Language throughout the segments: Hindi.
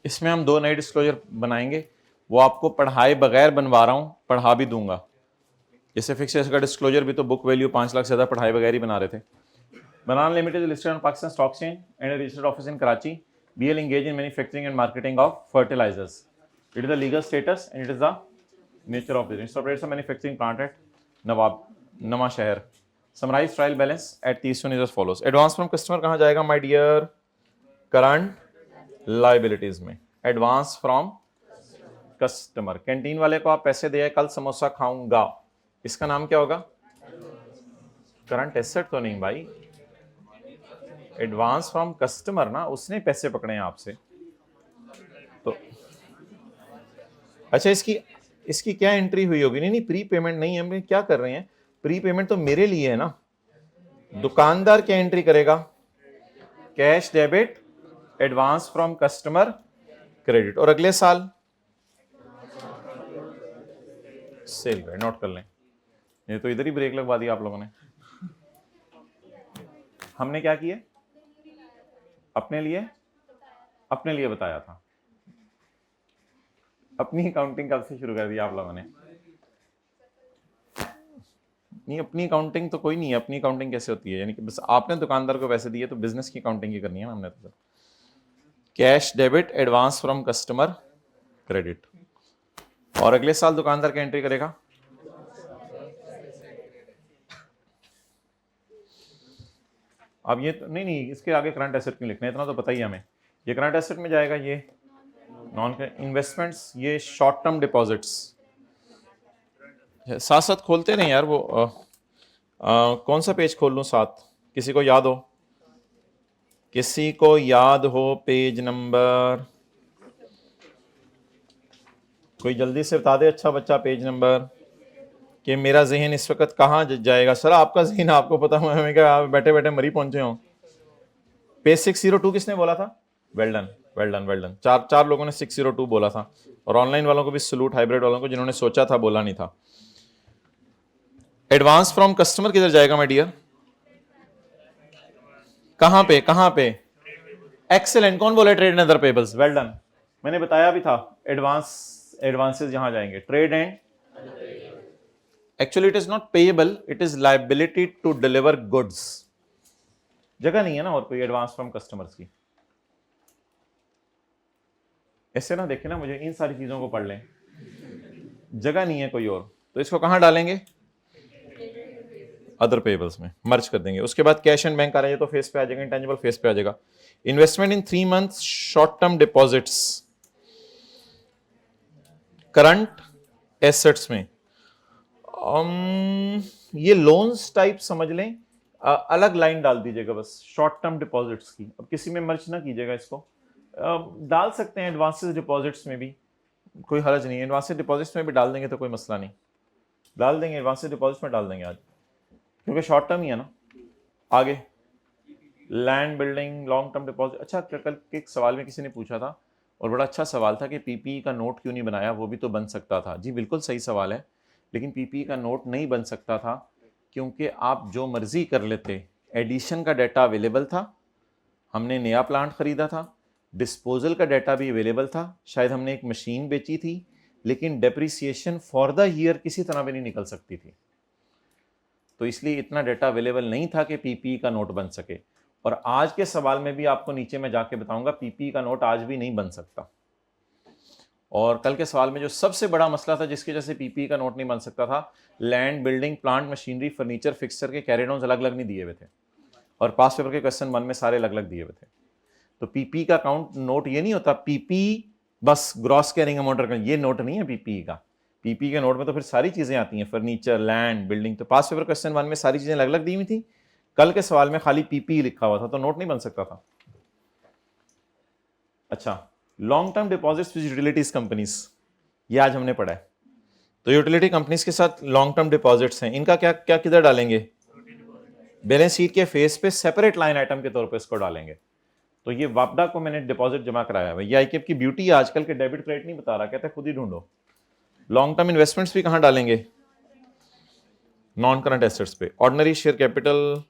इसमें हम 2 नए डिस्क्लोजर बनाएंगे, वो आपको पढ़ाए बगैर बनवा रहा हूं, पढ़ा भी दूंगा। जैसे फिक्स का डिस्क्लोजर भी तो बुक वैल्यू 5 लाख से ज्यादा पढ़ाए बगैर ही बना रहे थे। Banana Limited is listed on Pakistan Stock Exchange and a registered office in Karachi. BL engaged in manufacturing and marketing of fertilizers. It is the legal status and it is the nature of business. It operates a manufacturing plant at Nawa Shahar. Summarize trial balance at T1 is as follows. Advance from customer कहाँ जाएगा my dear? Current liabilities में. Advance from customer. कैंटीन वाले को आप पैसे दिए, कल समोसा खाऊंगा, इसका नाम क्या होगा? करंट एसेट तो नहीं भाई, एडवांस फ्रॉम कस्टमर ना, उसने पैसे पकड़े हैं आपसे। तो अच्छा, इसकी क्या एंट्री हुई होगी? नहीं, प्री पेमेंट नहीं, हम क्या कर रहे हैं, प्री पेमेंट तो मेरे लिए है ना। दुकानदार क्या एंट्री करेगा? Cash debit advance from customer credit, और अगले साल सेल पे नोट कर लें। ये तो इधर ही ब्रेक लगवा दिया आप लोगों ने। हमने क्या किया? अपने लिए बताया था। अपनी अकाउंटिंग कब से शुरू कर दिया आप लोगों ने? नहीं, अपनी अकाउंटिंग तो कोई नहीं है। अपनी अकाउंटिंग कैसे होती है? यानी कि बस आपने दुकानदार को पैसे दिए तो बिजनेस की अकाउंटिंग ही करनी है ना हमने। तो cash debit advance from customer credit, और अगले साल दुकानदार क्या एंट्री करेगा? अब ये तो नहीं, इसके आगे करंट एसेट क्यों लिखना है, इतना तो पता ही हमें। ये करंट एसेट में जाएगा, ये नॉन इन्वेस्टमेंट्स, ये शॉर्ट टर्म डिपॉजिट्स। साथ साथ खोलते नहीं यार, वो कौन सा पेज खोल लूं साथ? किसी को याद हो पेज नंबर? कोई जल्दी से बता दे अच्छा बच्चा, पेज नंबर। कि मेरा जहन इस वक्त कहाँ जाएगा? सर आपका जहन आपको पता हुआ, हमें क्या बैठे बैठे मरी पहुंचे हो। पेज 602 किसने बोला था? Well done, well done, well done. चार लोगों ने 602 बोला था, और ऑनलाइन वालों को भी सलूट, हाइब्रिड वालों को जिन्होंने सोचा था, बोला नहीं था। एडवांस फ्रॉम कस्टमर किधर जाएगा माय डियर? कहां पे? एक्सेलेंट। कौन बोले? Trade and other payables. Well done, मैंने बताया भी था। एडवांसेस यहां जाएंगे, trade and, actually it is not payable, it is liability to deliver goods. जगह नहीं है ना और कोई एडवांस फ्रॉम कस्टमर्स की। ऐसे ना देखे ना मुझे, इन सारी चीजों को पढ़ लें, जगह नहीं है कोई और, तो इसको कहां डालेंगे? अदर पेबल्स में मर्ज कर देंगे। उसके बाद कैश एंड बैंक आ रहा है, तो फेस पे आ जाएगा, इंटेंजिबल फेस पे आ जाएगा। इन्वेस्टमेंट इन 3 months short term deposits current assets में। ये लोन्स टाइप समझ लें, अलग लाइन डाल दीजिएगा बस शॉर्ट टर्म डिपॉजिट्स की। अब किसी में मर्ज ना कीजिएगा इसको, डाल सकते हैं एडवांसेस डिपॉजिट्स में भी, कोई हर्ज नहीं है। एडवांसेस डिपॉजिट्स में भी डाल देंगे तो कोई मसला नहीं, डाल देंगे एडवांसेस डिपॉजिट्स में, डाल देंगे आज, क्योंकि शॉर्ट टर्म ही है ना। आगे land building long term deposit. अच्छा, कल के एक सवाल में किसी ने पूछा था, और बड़ा अच्छा सवाल था, कि पीपीई का नोट क्यों नहीं बनाया? वो भी तो बन सकता था। जी बिल्कुल सही सवाल है, लेकिन पीपीई का नोट नहीं बन सकता था क्योंकि आप जो मर्जी कर लेते। एडिशन का डाटा अवेलेबल था, हमने नया प्लांट खरीदा था, डिस्पोजल का डाटा भी अवेलेबल था, शायद हमने एक मशीन बेची थी, लेकिन डेप्रिसिएशन फॉर द ईयर किसी तरह भी नहीं निकल सकती थी। तो इसलिए इतना डाटा अवेलेबल नहीं था कि पीपीई का नोट बन सके। और आज के सवाल में भी आपको नीचे मैं जाके बताऊंगा, पीपीई का नोट आज भी नहीं बन सकता। और कल के सवाल में जो सबसे बड़ा मसला था जिसकी वजह से पीपीई का नोट नहीं बन सकता था, land building plant machinery furniture fixture के कैरी डाउन्स अलग अलग नहीं दिए हुए थे, और पास पेपर के क्वेश्चन 1 में सारे अलग अलग दिए हुए थे। तो पीपीई का अकाउंट नोट ये नहीं होता, पीपीई बस ग्रॉस कैरिंग अमाउंट रखना, ये नोट नहीं है पीपीई का। पीपीई के नोट में तो फिर सारी चीजें आती हैं, फर्नीचर, लैंड, बिल्डिंग। तो पास पेपर क्वेश्चन 1 में सारी चीजें अलग अलग दी हुई थी, कल के सवाल में खाली पीपीई लिखा हुआ था, तो नोट नहीं बन सकता था। अच्छा, long term deposits with utilities companies, ये आज हमने पढ़ा है। तो यूटिलिटी कंपनीज के साथ लॉन्ग टर्म डिपॉजिट्स हैं, इनका क्या क्या किधर डालेंगे? बैलेंस शीट के फेस पे सेपरेट लाइन आइटम के तौर पे इसको डालेंगे। तो ये वापडा को मैंने डिपॉजिट जमा कराया है। ये आईकेप की ब्यूटी है, आजकल के डेबिट क्रेडिट नहीं बता रहा, कहता है खुद ही ढूंढो। लॉन्ग टर्म इन्वेस्टमेंट्स भी कहां डालेंगे? नॉन करंट एसेट्स पे। Ordinary share capital,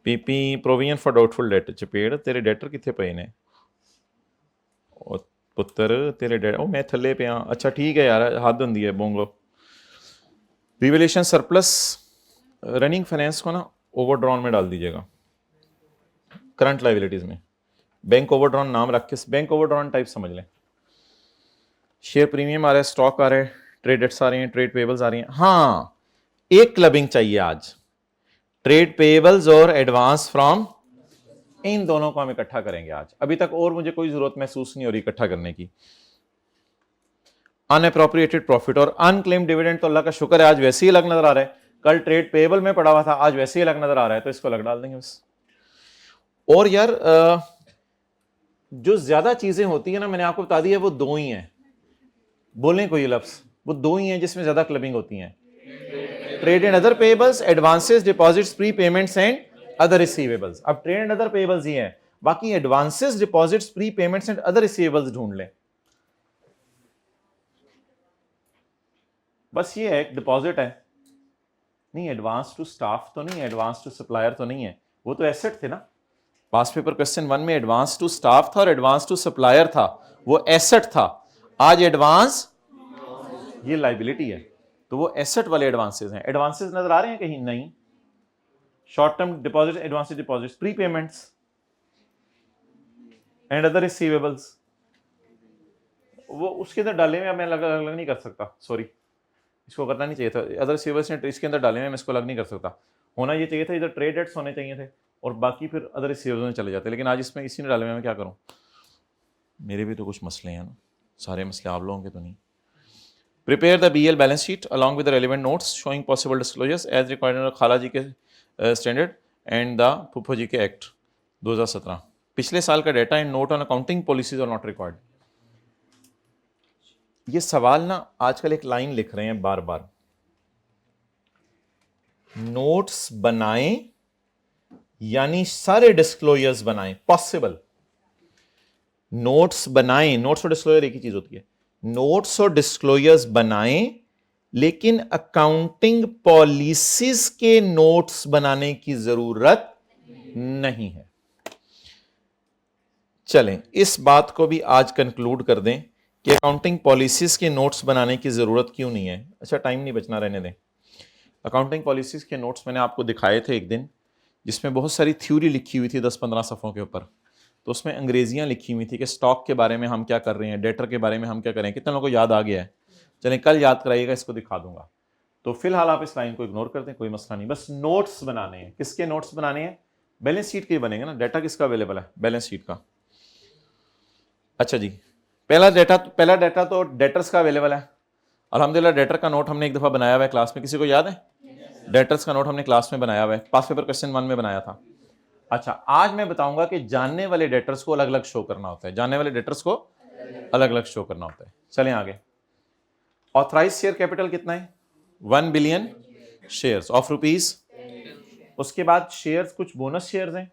PP, provision for doubtful debt. चपेड़ तेरे डेटर कितने पे ने? पुत्र तेरे डैड ओ मैं थले पे हाँ अच्छा ठीक है यार हद होंदी है bongo revelation surplus running finance को ना ओवरड्रॉन में डाल दीजिएगा करंट लाइबिलिटीज में बैंक ओवरड्रॉन नाम रख के बैंक ओवरड्रॉन टाइप समझ लें शेयर प्रीमियम आ रहा है स्टॉक आ रहा है ट्रेड डेट्स आ रही हैं ट्रेड पेबल्स आ रही हैं हाँ एक क्लबिंग चाहिए आज ट्रेड पेबल्स और एडवांस फ्रॉम इन दोनों को हम इकट्ठा करेंगे आज अभी तक और मुझे कोई जरूरत महसूस नहीं हो रही इकट्ठा करने की अनएप्रोप्रिएटेड प्रॉफिट और अनक्लेम डिविडेंड तो अल्लाह का शुक्र है आज वैसे ही अलग नजर आ रहा है कल ट्रेड पेबल में पड़ा हुआ था आज वैसे ही अलग नजर आ रहा है तो इसको अलग डाल देंगे बस और यार जो ज्यादा चीजें होती है ना मैंने आपको बता दी है वो दो ही हैं बोलें कोई लफ्ज वो दो ही हैं जिसमें ज्यादा क्लबिंग होती हैं trade and other payables advances deposits pre payments and other receivables अब ट्रेड एंड अदर पेबल्स ही हैं बाकी advances deposits pre payments and other receivables ढूंढ लें बस ये है एक डिपॉजिट है नहीं एडवांस टू स्टाफ तो नहीं एडवांस टू सप्लायर तो नहीं है वो तो एसेट थे ना पास पेपर क्वेश्चन 1 में एडवांस टू स्टाफ था और एडवांस टू सप्लायर था वो एसेट था आज एडवांस ये लाइबिलिटी है तो वो एसेट वाले एडवांसेस हैं एडवांसेस नजर आ रहे हैं कहीं नहीं short term deposit advance deposit pre payments and other receivables वो उसके अंदर डाले में मैं अलग अलग नहीं कर सकता सॉरी इसको करना नहीं चाहिए था अदर रिसीवेबल्स ने इसके अंदर डाले में मैं इसको अलग नहीं कर सकता होना ये चाहिए था इधर ट्रेड डेट्स होने चाहिए थे और बाकी फिर अदर रिसीवेबल्स में चले जाते लेकिन आज इसमें इसी ने डाले में मैं क्या करूं मेरे भी तो कुछ मसले हैं ना सारे मसले आप लोगों के तो नहीं prepare the BL balance sheet along with the relevant notes showing possible disclosures as required under खाला जी के स्टैंडर्ड एंड द फूफो जी के एक्ट 2017 पिछले साल का data and note on accounting policies are not required ये सवाल ना आजकल एक लाइन लिख रहे हैं बार बार नोट्स बनाएं यानी सारे डिस्क्लोजर्स बनाएं पॉसिबल नोट्स बनाएं नोट्स और डिस्क्लोजर एक ही चीज होती है नोट्स और डिस्क्लोजर्स बनाएं लेकिन अकाउंटिंग पॉलिसीज के नोट्स बनाने की जरूरत नहीं है चलें इस बात को भी आज कंक्लूड कर दें कि अकाउंटिंग पॉलिसीज के नोट्स बनाने की जरूरत क्यों नहीं है अच्छा टाइम नहीं बचना रहने दें अकाउंटिंग पॉलिसीज के नोट्स मैंने आपको दिखाए थे एक दिन जिसमें बहुत सारी थ्योरी लिखी हुई थी 10-15 सफ़ों के ऊपर तो उसमें अंग्रेजियां लिखी हुई थी कि स्टॉक के बारे में हम क्या कर रहे हैं डेटर के बारे में हम क्या करें कितने लोगों को याद आ गया है चलें कल याद कराइएगा इसको दिखा दूंगा तो फिलहाल आप इस लाइन को इग्नोर कर दें कोई मसला नहीं बस नोट्स बनाने हैं किसके नोट्स बनाने हैं बैलेंस शीट के बनेंगे ना डेटा किसका अवेलेबल है बैलेंस शीट का अच्छा जी पहला डेटा तो डेटर्स का अवेलेबल है अल्हम्दुलिल्लाह डेटर का नोट हमने एक दफ़ा बनाया हुआ है क्लास में किसी को याद है डेटर्स का नोट हमने क्लास में बनाया हुआ है पास पेपर क्वेश्चन 1 में बनाया था अच्छा आज मैं बताऊंगा कि जानने वाले डेटर्स को अलग अलग शो करना होता है जानने वाले डेटर्स को अलग अलग शो करना होता है चलें आगे ऑथराइज शेयर कैपिटल कितना है 1 बिलियन शेयर्स ऑफ रुपीज उसके बाद शेयर्स कुछ बोनस शेयर्स हैं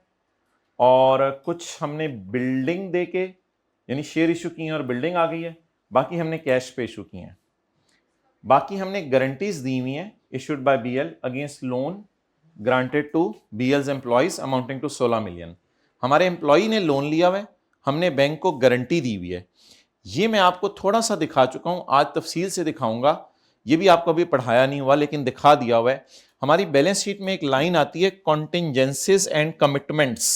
और कुछ हमने बिल्डिंग देके यानी शेयर इशू किए हैं और बिल्डिंग आ गई है बाकी हमने कैश पे इशू किए हैं बाकी हमने गारंटीज दी हुई हैं issued by BL against loan granted to BL's employees amounting to 16 million हमारे एम्प्लॉई ने लोन लिया हुआ है हमने बैंक को गारंटी दी हुई है ये मैं आपको थोड़ा सा दिखा चुका हूं आज तफसील से दिखाऊंगा ये भी आपको अभी पढ़ाया नहीं हुआ लेकिन दिखा दिया हुआ है हमारी बैलेंस शीट में एक लाइन आती है कॉन्टिंजेंसीज एंड कमिटमेंट्स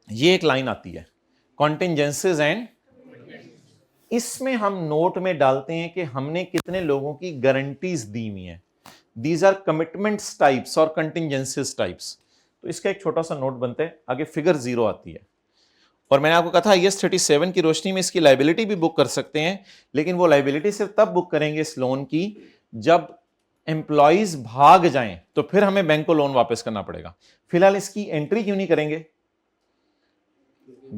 ये एक लाइन आती है कॉन्टिंजेंसीज एंड इसमें हम नोट में डालते हैं कि हमने कितने लोगों की गारंटीज दी हुई हैं दीज आर कमिटमेंट्स टाइप्स और कंटिंजेंसीज टाइप्स तो इसका एक छोटा सा नोट बनता है आगे फिगर 0 आती है और मैंने आपको कहा था IAS 37 की रोशनी में इसकी लाइबिलिटी भी बुक कर सकते हैं लेकिन वो लाइबिलिटी सिर्फ तब बुक करेंगे इस लोन की जब एम्प्लॉइज भाग जाएं तो फिर हमें बैंक को लोन वापस करना पड़ेगा फिलहाल इसकी एंट्री क्यों नहीं करेंगे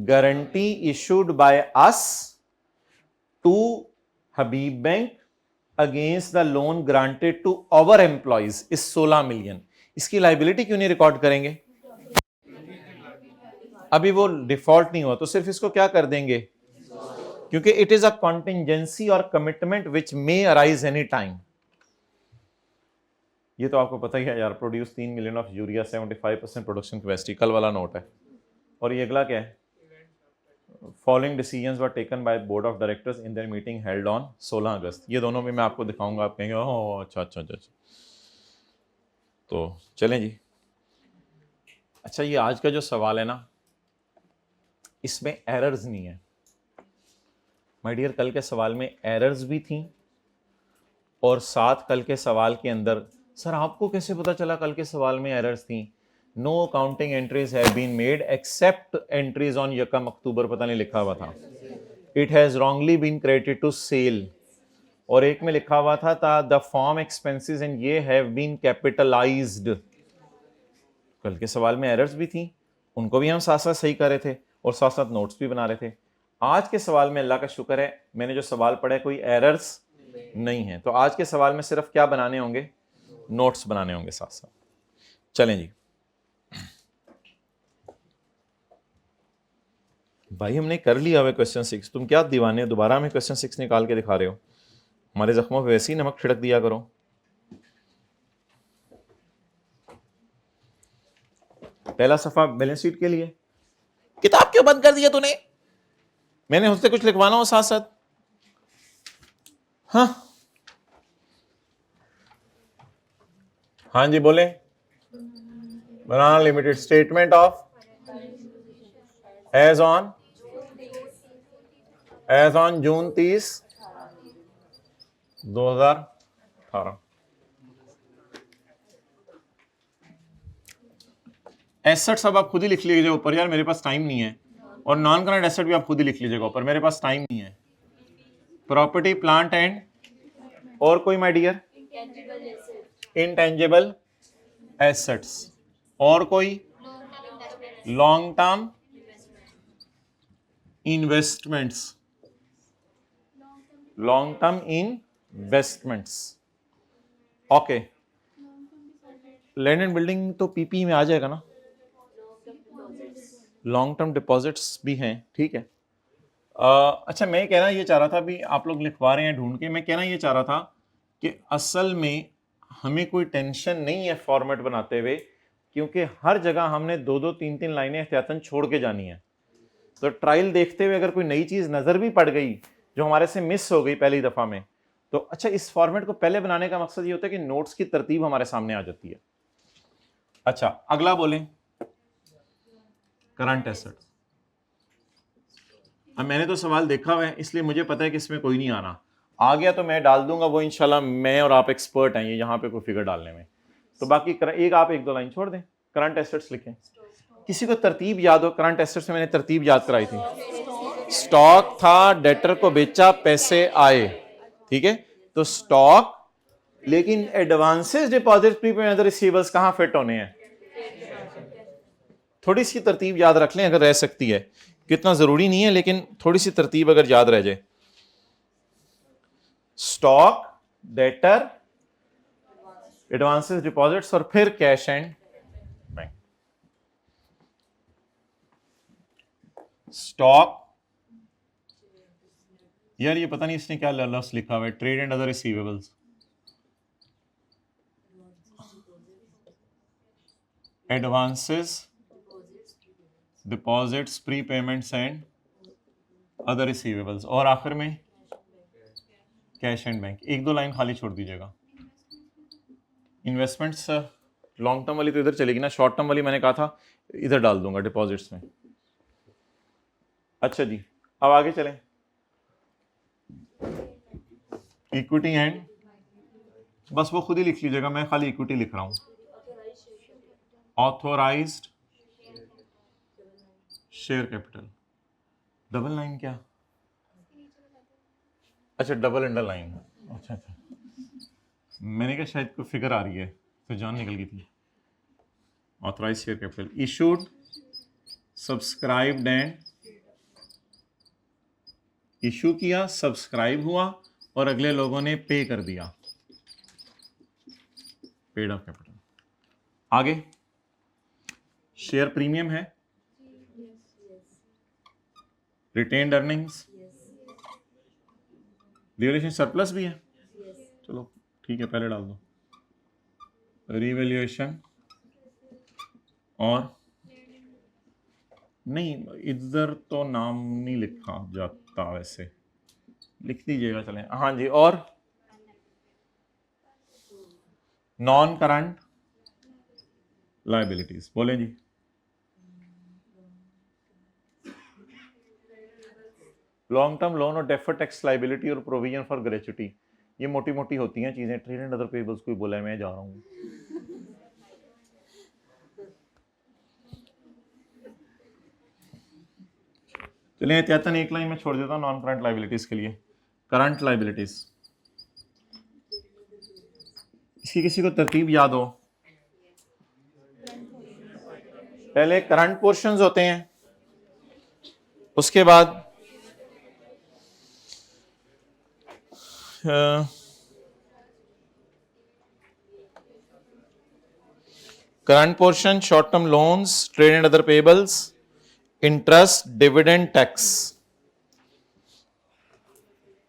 guarantee issued by us to Habib bank against the loan granted to our employees इस 16 मिलियन इसकी लाइबिलिटी क्यों नहीं रिकॉर्ड करेंगे अभी वो डिफॉल्ट नहीं हुआ तो सिर्फ इसको क्या कर देंगे क्योंकि इट इज अ कॉन्टिंजेंसी और कमिटमेंट विच मे अराइज एनी टाइम ये तो आपको पता ही है यार produce 3 million of urea 75% production capacity कल वाला नोट है और ये अगला क्या है following decisions were taken by board of directors in their meeting held on 16 अगस्त। ये दोनों भी मैं आपको दिखाऊंगा, आप कहेंगे ओह अच्छा अच्छा अच्छा अच्छा। तो चलें जी। अच्छा, ये आज का जो सवाल है ना, इसमें एरर्स नहीं है माय डियर। कल के सवाल में एरर्स भी थी, और साथ कल के सवाल के अंदर, सर आपको कैसे पता चला कल के सवाल में एरर्स थी? No counting entries have been made except entries on यकम अक्टूबर, पता नहीं लिखा हुआ था। It has wrongly been credited to sale, और एक में लिखा हुआ था द फॉर्म एक्सपेंसेस एंड ये हैव बीन कैपिटलाइज्ड। कल के सवाल में एरर्स भी थी, उनको भी हम साथ साथ सही कर रहे थे और साथ साथ नोट्स भी बना रहे थे। आज के सवाल में अल्लाह का शुक्र है, मैंने जो सवाल पढ़ा है कोई एरर्स नहीं है। तो आज के सवाल में सिर्फ क्या बनाने होंगे? नोट्स बनाने होंगे साथ साथ। चलें जी भाई, हमने कर लिया हुआ क्वेश्चन 6, तुम क्या दीवाने दोबारा हमें क्वेश्चन 6 निकाल के दिखा रहे हो? हमारे जख्मों पे वैसे ही नमक छिड़क दिया करो। पहला सफा बैलेंस शीट के लिए। किताब क्यों बंद कर दिया तूने? मैंने उससे कुछ लिखवाना हो साथ साथ? हाँ जी बोले। Banana limited statement of as on June 30, 2018। Asset सब आप खुद ही लिख लीजिएगा ऊपर यार, मेरे पास टाइम नहीं है। और नॉन करंट एसेट भी आप खुद ही लिख लीजिएगा ऊपर, मेरे पास टाइम नहीं है। प्रॉपर्टी प्लांट एंड, और कोई माय डियर? इंटेंजिबल एसेट्स, और कोई? Long term investments, long term investments. Okay, land and building तो पीपी में आ जाएगा ना? लॉन्ग टर्म डिपॉजिट्स भी हैं, ठीक है। अच्छा, मैं कहना ये चाह रहा था, अभी आप लोग लिखवा रहे हैं ढूंढ के, मैं कहना ये चाह रहा था कि असल में हमें कोई टेंशन नहीं है फॉर्मेट बनाते हुए, क्योंकि हर जगह हमने 2-2, 3-3 लाइनें एहतियातन छोड़ के जानी है। तो ट्रायल देखते हुए अगर कोई नई चीज नजर भी पड़ गई जो हमारे से मिस हो गई पहली दफा में, तो अच्छा, इस फॉर्मेट को पहले बनाने का मकसद ये होता है कि नोट्स की तरतीब हमारे सामने आ जाती है। अच्छा, अगला बोलें, करंट एसेट्स। अब मैंने तो सवाल देखा हुआ है, इसलिए मुझे पता है कि इसमें कोई नहीं आना। आ गया तो मैं डाल दूंगा वो, इंशाल्लाह मैं और आप एक्सपर्ट हैं ये यहाँ पे कोई फिगर डालने में। तो बाकी एक आप 1-2 लाइन छोड़ दें, करंट एसेट्स लिखें। किसी को तरतीब याद हो? करंट एसेट्स में मैंने तरतीब याद कराई थी। स्टॉक था, डेटर को बेचा, पैसे आए, ठीक है। तो स्टॉक, लेकिन advances, deposit, prepayment, other receivables कहां फिट होने हैं? थोड़ी सी तरतीब याद रख लें अगर रह सकती है, कितना जरूरी नहीं है लेकिन थोड़ी सी तरतीब अगर याद रह जाए। स्टॉक, डेटर, एडवांसेस, डिपॉजिट्स, और फिर कैश एंड बैंक। स्टॉक, यार ये पता नहीं इसने क्या लफ्ज़ लिखा हुआ है, trade and other receivables, advances, deposits, pre payments and other receivables, और आखिर में कैश एंड बैंक। 1-2 लाइन खाली छोड़ दीजिएगा। इन्वेस्टमेंट्स लॉन्ग टर्म वाली तो इधर चलेगी ना, शॉर्ट टर्म वाली मैंने कहा था इधर डाल दूंगा डिपॉजिट्स में। अच्छा जी, अब आगे चलें। इक्विटी एंड, बस वो खुद ही लिख लीजिएगा, मैं खाली इक्विटी लिख रहा हूं। Authorised share capital, double line क्या? अच्छा, डबल अंडरलाइन, अच्छा अच्छा, मैंने कहा शायद कोई फिगर आ रही है तो जान निकल गई थी। Authorise share capital, issued, subscribed and, issue किया, सब्सक्राइब हुआ, और अगले लोगों ने पे कर दिया, पेड ऑफ कैपिटल। आगे शेयर प्रीमियम है, रिटेन्ड अर्निंग्स, रिवैल्यूएशन सरप्लस भी है, चलो ठीक है पहले डाल दो, रिवैल्यूएशन और नहीं, इधर तो नाम नहीं लिखा जाता, वैसे लिख दीजिएगा, चलें। हाँ जी, और नॉन करंट लाइबिलिटीज बोले जी। लॉन्ग टर्म लोन और डेफर्ड टैक्स लाइबिलिटी और प्रोविजन फॉर ग्रेच्युटी, ये मोटी मोटी होती हैं चीजें। ट्रेड एंड अदर पेबल्स को बोला है, मैं जा रहा हूँ। चलिए एहतियातन एक लाइन में छोड़ देता हूँ नॉन करंट लाइबिलिटीज के लिए। करंट लाइबिलिटीज, इसकी किसी को तरतीब याद हो? पहले करंट पोर्शंस होते हैं, उसके बाद current portion, short term loans, trade and other payables, interest, dividend, tax.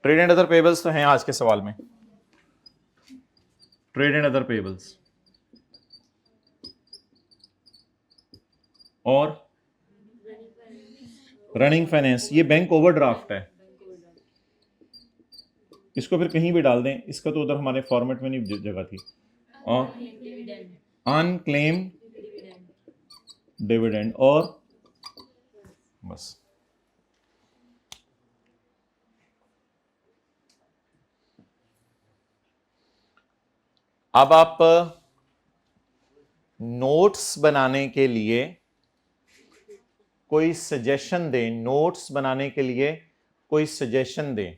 Trade and other payables तो हैं आज के सवाल में। ट्रेड एंड अदर पेबल्स और रनिंग फाइनेंस, ये बैंक ओवरड्राफ्ट है, इसको फिर कहीं भी डाल दें, इसका तो उधर हमारे फॉर्मेट में नहीं जगह थी। और अनक्लेम डिविडेंड, और बस। अब आप नोट्स बनाने के लिए कोई सजेशन दें, नोट्स बनाने के लिए कोई सजेशन दें।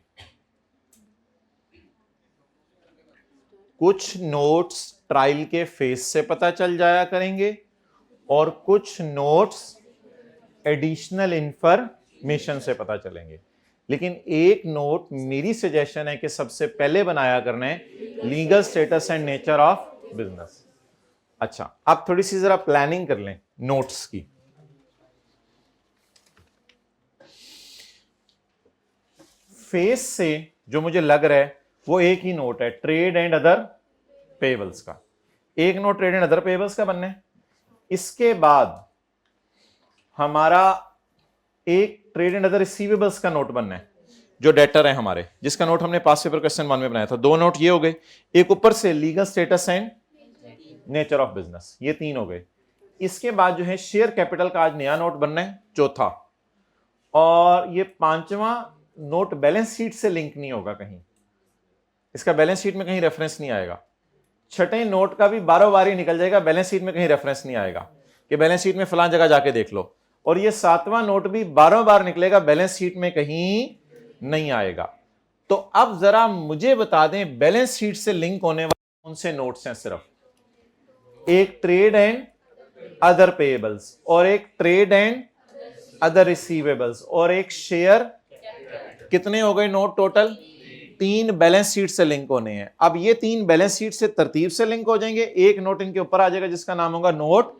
कुछ नोट्स ट्रायल के फेस से पता चल जाया करेंगे और कुछ नोट्स एडिशनल इंफॉर्मेशन से पता चलेंगे, लेकिन एक नोट मेरी सजेशन है कि सबसे पहले बनाया करना है legal status and nature of business. अच्छा, अब थोड़ी सी जरा प्लानिंग कर लें नोट्स की। फेस से जो मुझे लग रहा है वो एक ही नोट है, ट्रेड एंड अदर पेबल्स का। एक note trade and other payables का बनना है। इसके बाद हमारा एक ट्रेड एंड अदर रिसीवेबल्स का नोट बनना है, जो डेटर है हमारे, जिसका नोट हमने पास पेपर क्वेश्चन 1 में बनाया था। दो नोट ये हो गए, एक ऊपर से legal status and nature of business, ये 3 हो गए। इसके बाद जो है शेयर कैपिटल का आज नया नोट बनना है, चौथा। और ये 5वां नोट बैलेंस शीट से लिंक नहीं होगा कहीं, इसका बैलेंस शीट में कहीं रेफरेंस नहीं आएगा। छठे नोट का भी बारो बार ही निकल जाएगा, बैलेंस शीट में कहीं रेफरेंस नहीं आएगा कि बैलेंस शीट में फलां जगह जाके देख लो। और ये 7वां नोट भी बारो बार निकलेगा, बैलेंस शीट में कहीं नहीं आएगा। तो अब जरा मुझे बता दें, बैलेंस शीट से लिंक होने वाले कौन से नोट्स हैं? सिर्फ एक ट्रेड एंड अदर पेएबल्स, और एक ट्रेड एंड अदर रिसीवेबल्स, और एक शेयर। कितने हो गए नोट टोटल? 3 बैलेंस शीट से लिंक होने हैं। अब ये 3 बैलेंस शीट से तरतीब से लिंक हो जाएंगे, एक नोट इनके ऊपर आ जाएगा जिसका नाम होगा नोट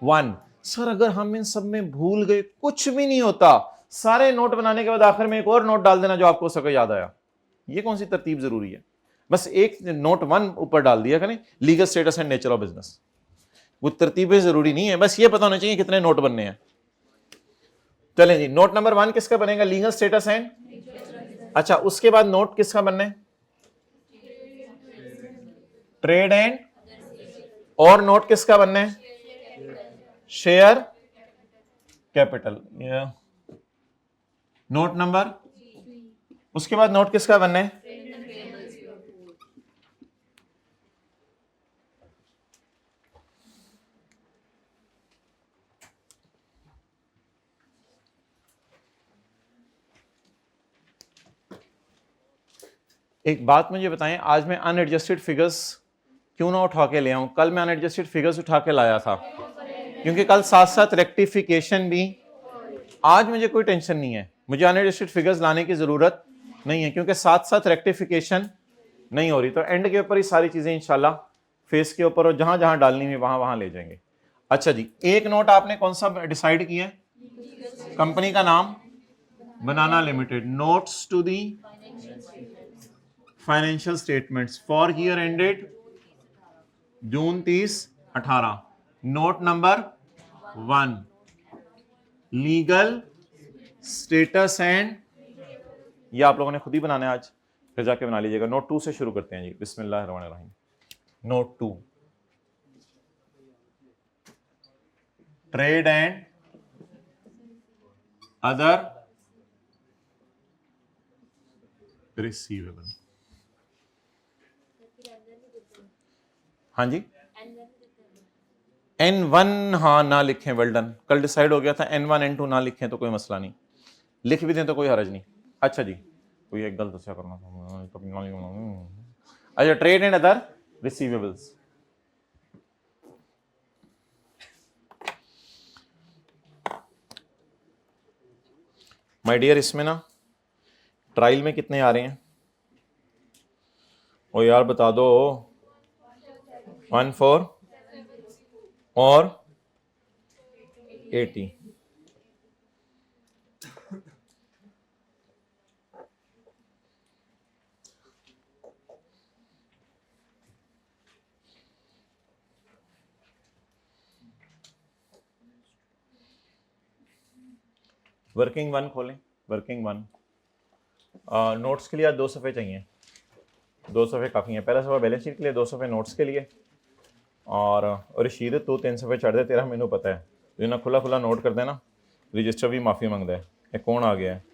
1। सर अगर हम इन सब में भूल गए, कुछ भी नहीं होता, सारे नोट बनाने के बाद आखिर में एक और नोट डाल देना जो आपको सके याद आया। ये कौन सी तरतीब जरूरी है? बस एक नोट 1 ऊपर डाल दिया करें, legal status and nature of business. वो तरतीबें जरूरी नहीं है, बस ये पता होना चाहिए कितने नोट बनने हैं। चलें जी, नोट नंबर 1 किसका बनेगा? Legal status and. अच्छा, उसके बाद नोट किसका बनना है? Trade and. और नोट किसका बनना है? Share capital. नोट नंबर, उसके बाद नोट किसका बनना है? एक बात मुझे बताएं, आज मैं अनएडजस्टेड फिगर्स क्यों ना उठा के ले आऊं? कल मैं अनएडजस्टेड फिगर्स उठा के लाया था, क्योंकि कल साथ साथ रेक्टिफिकेशन भी। आज मुझे कोई टेंशन नहीं है, मुझे अनएडजस्टेड फिगर्स लाने की जरूरत नहीं है, क्योंकि साथ साथ रेक्टिफिकेशन नहीं हो रही। तो एंड के ऊपर ही सारी चीजें इंशाल्लाह फेस के ऊपर और जहां जहां डालनी है वहां वहां ले जाएंगे। अच्छा जी, एक नोट आपने कौन सा डिसाइड किया है? कंपनी का नाम banana limited, notes to the financial statements for year ended June 30, 18। Note number 1, legal status and, ये आप लोगों ने खुद ही बनाना है आज, फिर जाके बना लीजिएगा। नोट 2 से शुरू करते हैं जी, बिस्मिल्लाहिर्रहमानिर्रहीम। Note 2, trade and other receivable. हाँ जी, N1 हाँ ना लिखें, वेल डन। कल डिसाइड हो गया था N1 N2 ना लिखें तो कोई मसला नहीं, लिख भी दें तो कोई हरज नहीं। अच्छा जी, कोई एक गलत अच्छा करना था। अच्छा, trade and other receivables. My dear, इसमें ना ट्रायल में कितने आ रहे हैं? ओ यार बता दो। 14 और 80। वर्किंग 1 खोलें, वर्किंग 1। नोट्स के लिए आज 2 सफ़े चाहिए, 2 सफ़े काफ़ी हैं। पहला सफ़ा बैलेंस शीट के लिए, 2 सफ़े नोट्स के लिए। और रशीद तू 3 सफ़े चढ़ दे, तेरा मैनू पता है, तू ना खुला खुला नोट कर देना, रजिस्टर भी माफ़ी मंगता है। ये कौन आ गया है?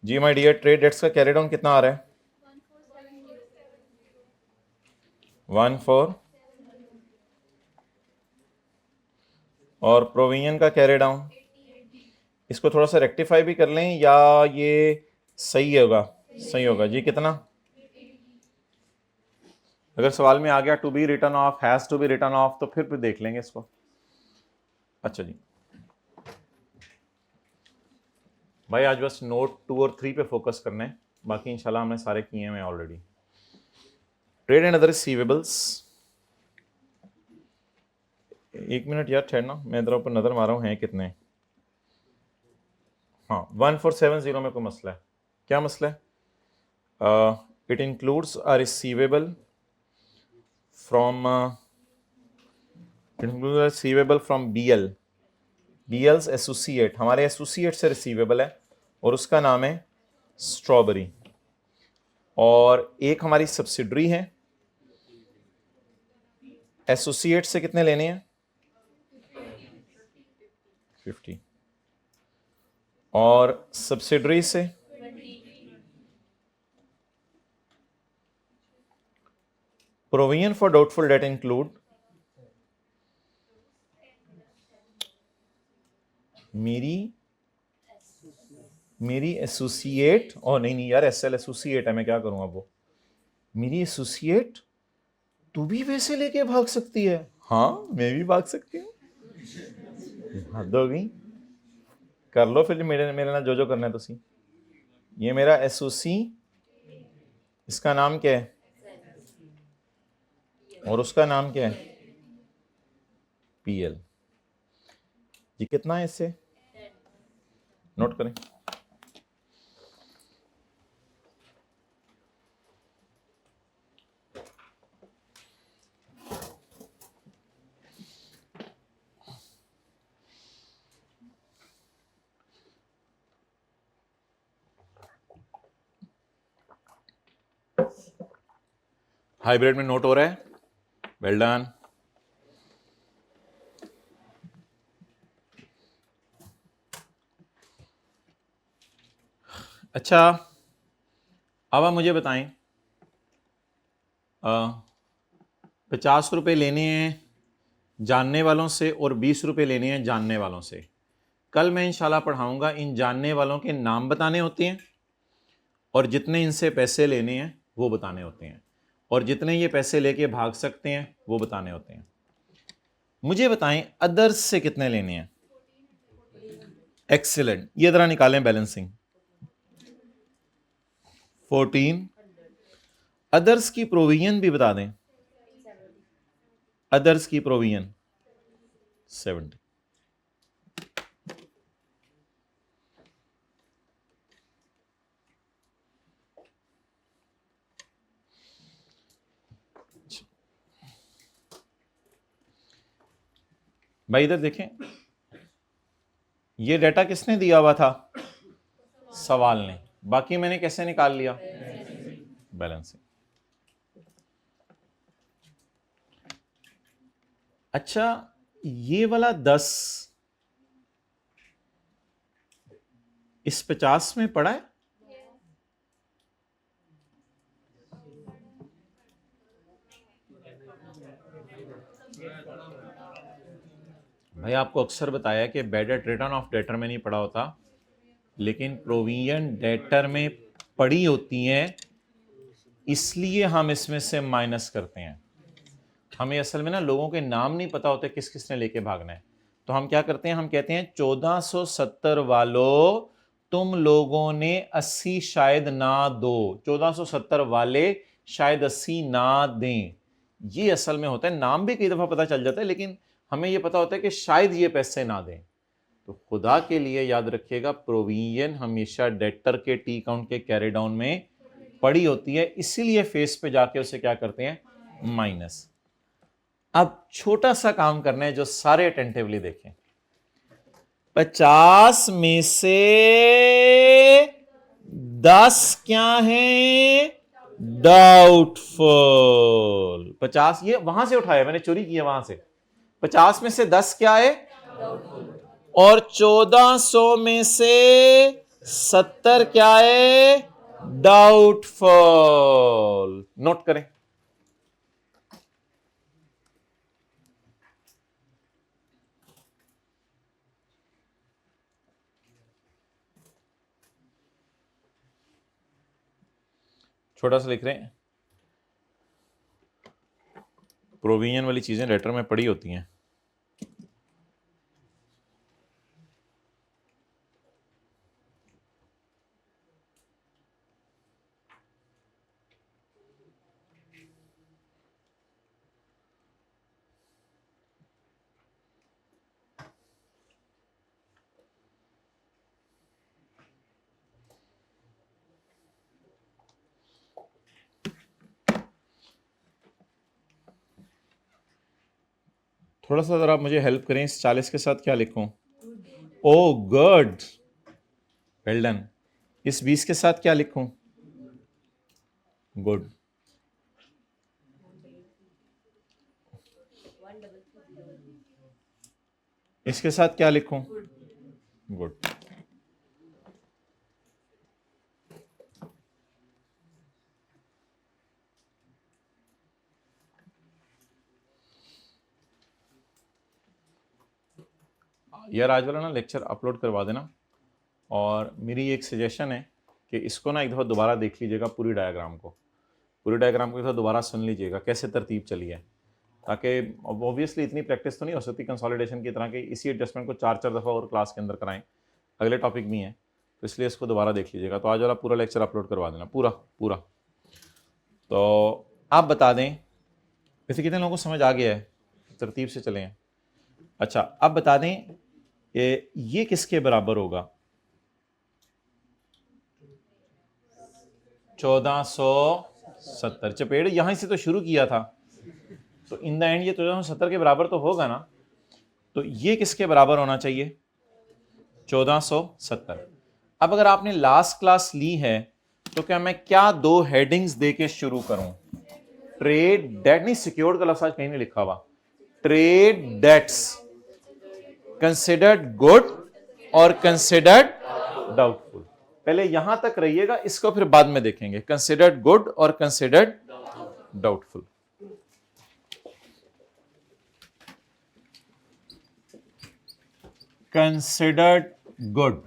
जी माय डियर, ट्रेड डेट्स का कैरी डाउन कितना आ रहा है? 14। और प्रोविजन का कैरी डाउन, इसको थोड़ा सा रेक्टिफाई भी कर लें या ये सही होगा? सही होगा जी। कितना? अगर सवाल में आ गया to be written off, has to be written off, तो फिर देख लेंगे इसको। अच्छा जी भाई, आज बस नोट 2 और 3 पे फोकस करना है, बाकी इंशाल्लाह हमने सारे किए हैं already. Trade and other receivables, एक मिनट यार ठहरना, मैं इधर ऊपर नज़र मारा हूँ हैं कितने। हाँ, 1470 में कोई मसला है? क्या मसला है? It includes a receivable from receivable from BL, BL's associate, हमारे एसोसिएट से रिसीवेबल है और उसका नाम है स्ट्रॉबेरी। और एक हमारी सब्सिडरी है, एसोसिएट से कितने लेने हैं? 50। और सब्सिडरी से provision for doubtful date include, मेरी एसोसिएट, और नहीं यार SL एसोसिएट है, मैं क्या करूं अब वो। मेरी एसोसिएट तू भी वैसे लेके भाग सकती है? हाँ मैं भी भाग सकती हूँ। हद हो गई, कर लो फिर मेरे मेरे ना जो जो करना है तुसी। ये मेरा एसोसी, इसका नाम क्या है और उसका नाम क्या है? PL। ये कितना है इससे? नोट करें। हाइब्रिड में नोट हो रहा है, वेल डन। अच्छा, अब आप मुझे बताएं, 50 रुपये लेने हैं जानने वालों से और 20 रुपये लेने हैं जानने वालों से। कल मैं इंशाल्लाह पढ़ाऊंगा, इन जानने वालों के नाम बताने होते हैं और जितने इनसे पैसे लेने हैं वो बताने होते हैं, और जितने ये पैसे लेके भाग सकते हैं वो बताने होते हैं। मुझे बताएं अदर्स से कितने लेने हैं? एक्सीलेंट, ये जरा निकालें बैलेंसिंग। 14। अदर्स की प्रोविजन भी बता दें, अदर्स की प्रोविजन 70। भाई इधर देखें, ये डेटा किसने दिया हुआ था? सवाल ने। बाकी मैंने कैसे निकाल लिया? बैलेंसिंग। अच्छा, ये वाला 10 इस 50 में पड़ा है? भाई आपको अक्सर बताया कि bad at return of debtor में नहीं पड़ा होता, लेकिन प्रोविजन डेटर में पड़ी होती है, इसलिए हम इसमें से माइनस करते हैं। हमें असल में ना लोगों के नाम नहीं पता होते किस किसने लेके भागना है, तो हम क्या करते हैं, हम कहते हैं 1470 वालों तुम लोगों ने 80 शायद ना दो, 1470 वाले शायद 80 ना दें। ये असल में होता है, नाम भी कई दफा पता चल जाता है, लेकिन हमें यह पता होता है कि शायद ये पैसे ना दें। तो खुदा के लिए याद रखिएगा, प्रोविजन हमेशा डेटर के टी काउंट के कैरी डाउन में पड़ी होती है, इसीलिए फेस पे जाके उसे क्या करते हैं, माइनस। अब छोटा सा काम करना है जो सारे अटेंटिवली देखें। 50 में से 10 क्या है? डाउटफुल। 50 ये वहां से उठाया, मैंने चोरी किया वहां से। 50 में से 10 क्या है? और 1400 में से 70 क्या है? डाउटफुल। नोट करें। छोटा सा लिख रहे हैं, प्रोविजन वाली चीजें लेटर में पड़ी होती हैं। थोड़ा सा जरा मुझे हेल्प करें, इस 40 के साथ क्या लिखूं? ओ गुड, वेल डन। इस 20 के साथ क्या लिखूं? गुड। इसके साथ क्या लिखूं? गुड। यार आज वाला ना लेक्चर अपलोड करवा देना, और मेरी एक सजेशन है कि इसको ना एक दफ़ा दोबारा देख लीजिएगा, पूरी डायग्राम को एक दफ़ा दोबारा सुन लीजिएगा कैसे तरतीब चली है, ताकि ऑब्वियसली इतनी प्रैक्टिस तो नहीं हो सकती कंसोलिडेशन की तरह के इसी एडजस्टमेंट को 4-4 दफ़ा और क्लास के अंदर कराएं, अगले टॉपिक भी हैं, तो इसलिए इसको दोबारा देख लीजिएगा। तो आज वाला पूरा लेक्चर अपलोड करवा देना, पूरा। तो आप बता दें वैसे कितने लोगों को समझ आ गया है, तरतीब से चलें। अच्छा, अब बता दें ये किसके बराबर होगा? 1470। चपेड़ यहां से तो शुरू किया था, तो इन द एंड ये 1470 के बराबर तो होगा ना, तो ये किसके बराबर होना चाहिए? 1470। अब अगर आपने लास्ट क्लास ली है तो क्या मैं क्या दो हेडिंग्स देके शुरू करूं? ट्रेड डेट, नहीं सिक्योर्ड का लफ्ज कहीं नहीं लिखा हुआ, ट्रेड डेट्स कंसिडर्ड गुड और कंसिडर्ड डाउटफुल। पहले यहां तक रहिएगा, इसको फिर बाद में देखेंगे, कंसिडर्ड गुड और कंसिडर्ड डाउटफुल। Considered good.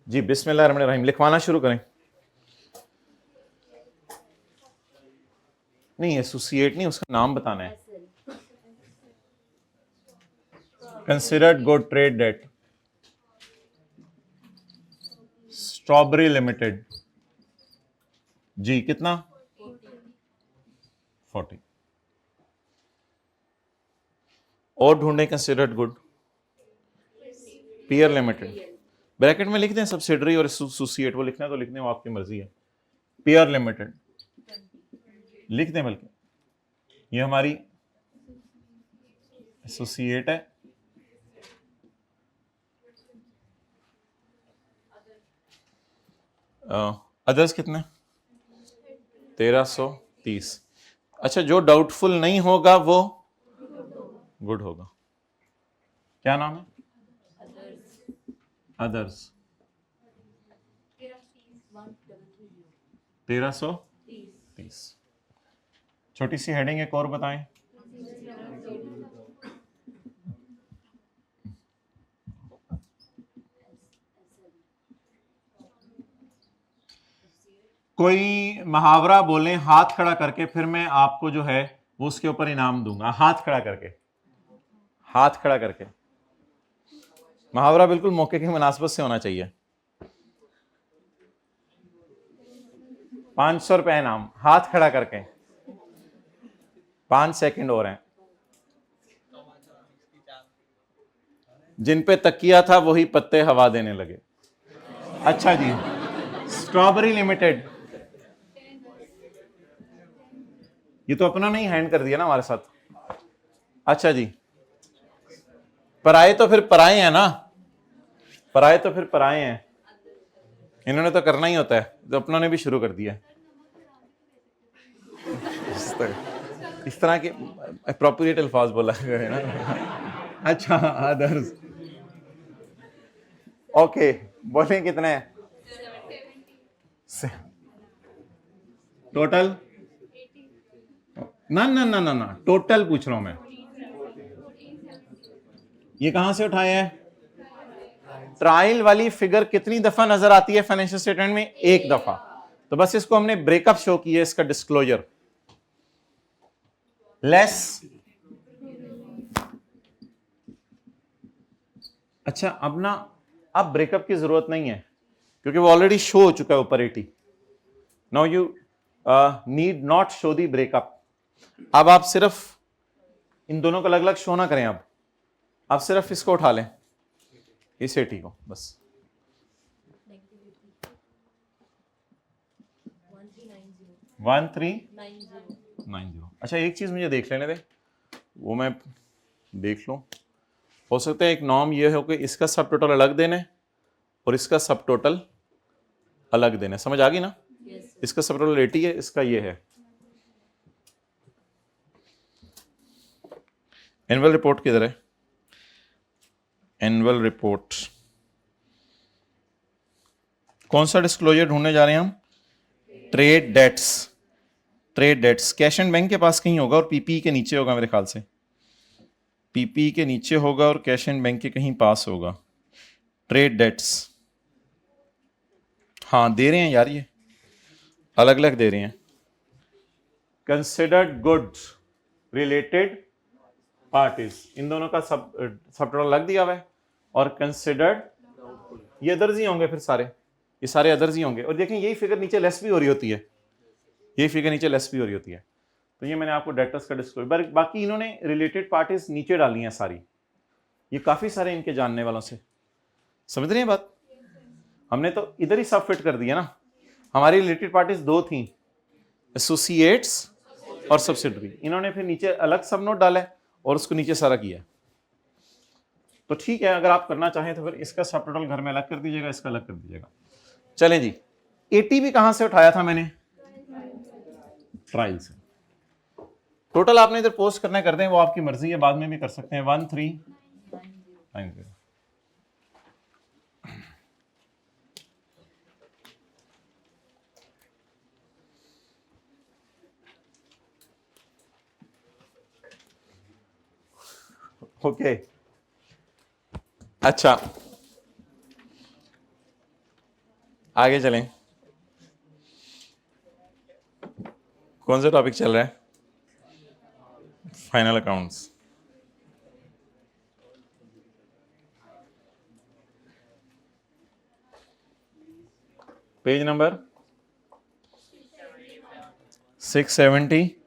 जी बिस्मिल्लाहिर्रहमानिर्रहीम, लिखवाना शुरू करें। नहीं एसोसिएट नहीं, उसका नाम बताना है। Considered good trade debt strawberry limited. जी कितना? 40। और ढूंढे considered good. Pear limited, bracket में लिख दें सब्सिडरी और एसोसिएट, वो लिखना है तो लिखने, वो आपकी मर्जी है। पीयर लिमिटेड लिख दें, बल्कि ये हमारी एसोसिएट है, अदर्स कितने 1330। अच्छा, जो डाउटफुल नहीं होगा वो गुड होगा। क्या नाम है? अदर्स 1330। छोटी सी हेडिंग एक और बताएं। कोई मुहावरा बोलें हाथ खड़ा करके, फिर मैं आपको जो है वो उसके ऊपर इनाम दूंगा। हाथ खड़ा करके, हाथ खड़ा करके मुहावरा बिल्कुल मौके की मुनासबत से होना चाहिए। 500 रुपए इनाम, हाथ खड़ा करके। 5 सेकंड और हैं। जिन पे तकिया था वही पत्ते हवा देने लगे। अच्छा जी, स्ट्रॉबेरी लिमिटेड, ये तो अपना नहीं हैंड कर दिया ना हमारे साथ। अच्छा जी, पराए तो फिर पराए हैं ना, पराए तो फिर पराए हैं, इन्होंने तो करना ही होता है, तो अपनों ने भी शुरू कर दिया। इस तरह के अप्रोप्रिएट अल्फाज बोला है ना। अच्छा, अदर्स ओके, बोलें कितने टोटल? ना ना ना ना ना, टोटल पूछ रहा हूं मैं। ये कहां से उठाए हैं? ट्रायल वाली फिगर कितनी दफा नजर आती है फाइनेंशियल स्टेटमेंट में? एक दफा। तो बस इसको हमने ब्रेकअप शो किया, इसका डिस्क्लोजर लेस। अच्छा, अब ना, अब ब्रेकअप की जरूरत नहीं है क्योंकि वो ऑलरेडी शो हो चुका है ऊपर 80। Now you need not show the breakup. अब आप सिर्फ इन दोनों को अलग अलग शो ना करें, अब आप सिर्फ इसको उठा लें, इस 80 को बस। 1390। अच्छा, एक चीज मुझे देख लेने दे, वो मैं देख लूं। हो सकता है एक नॉर्म ये हो कि इसका सब टोटल अलग देने और इसका सब टोटल अलग देने। समझ आ गई ना? इसका सब टोटल 80 है, इसका ये है। एनुअल रिपोर्ट किधर है? एनुअल रिपोर्ट कौन सा डिस्क्लोजर ढूंढने जा रहे हैं हम? Trade debts. Trade debts cash and bank के पास कहीं होगा और पीपी के नीचे होगा मेरे ख्याल से। पीपी के नीचे होगा और कैश एंड बैंक के कहीं पास होगा। ट्रेड डेट्स, हाँ दे रहे हैं यार, ये अलग अलग दे रहे हैं। कंसिडर्ड गुड्स रिलेटेड पार्टीज, इन दोनों का सब टोटल अलग दिया हुआ है। और कंसिडर्ड, ये अदर्स ही होंगे फिर सारे, ये सारे अदर्स ही होंगे। और देखें यही फिगर नीचे लेस भी हो रही होती है, यही फिगर नीचे लेस भी हो रही होती है। तो ये मैंने आपको डेटर्स का डिस्क्लोजर, बाकी इन्होंने रिलेटेड पार्टीज नीचे डाली हैं सारी। ये काफी सारे इनके जानने वालों से, समझ रहे हैं बात? हमने तो इधर ही सब फिट कर दिया ना। हमारी रिलेटेड पार्टीज दो थी, एसोसिएट्स और सब्सिडरी। इन्होंने फिर नीचे अलग सब नोट डाला है और उसको नीचे सारा किया। तो ठीक है, अगर आप करना चाहें तो फिर इसका सब टोटल घर में अलग कर दीजिएगा, इसका अलग कर दीजिएगा। चलें जी, 80 भी कहां से उठाया था मैंने? ट्रायल से। टोटल आपने इधर पोस्ट करना कर दें, वो आपकी मर्जी है, बाद में भी कर सकते हैं। 1390। ओके, अच्छा आगे चलें। कौन सा टॉपिक चल रहा है? Final accounts. Page number 671।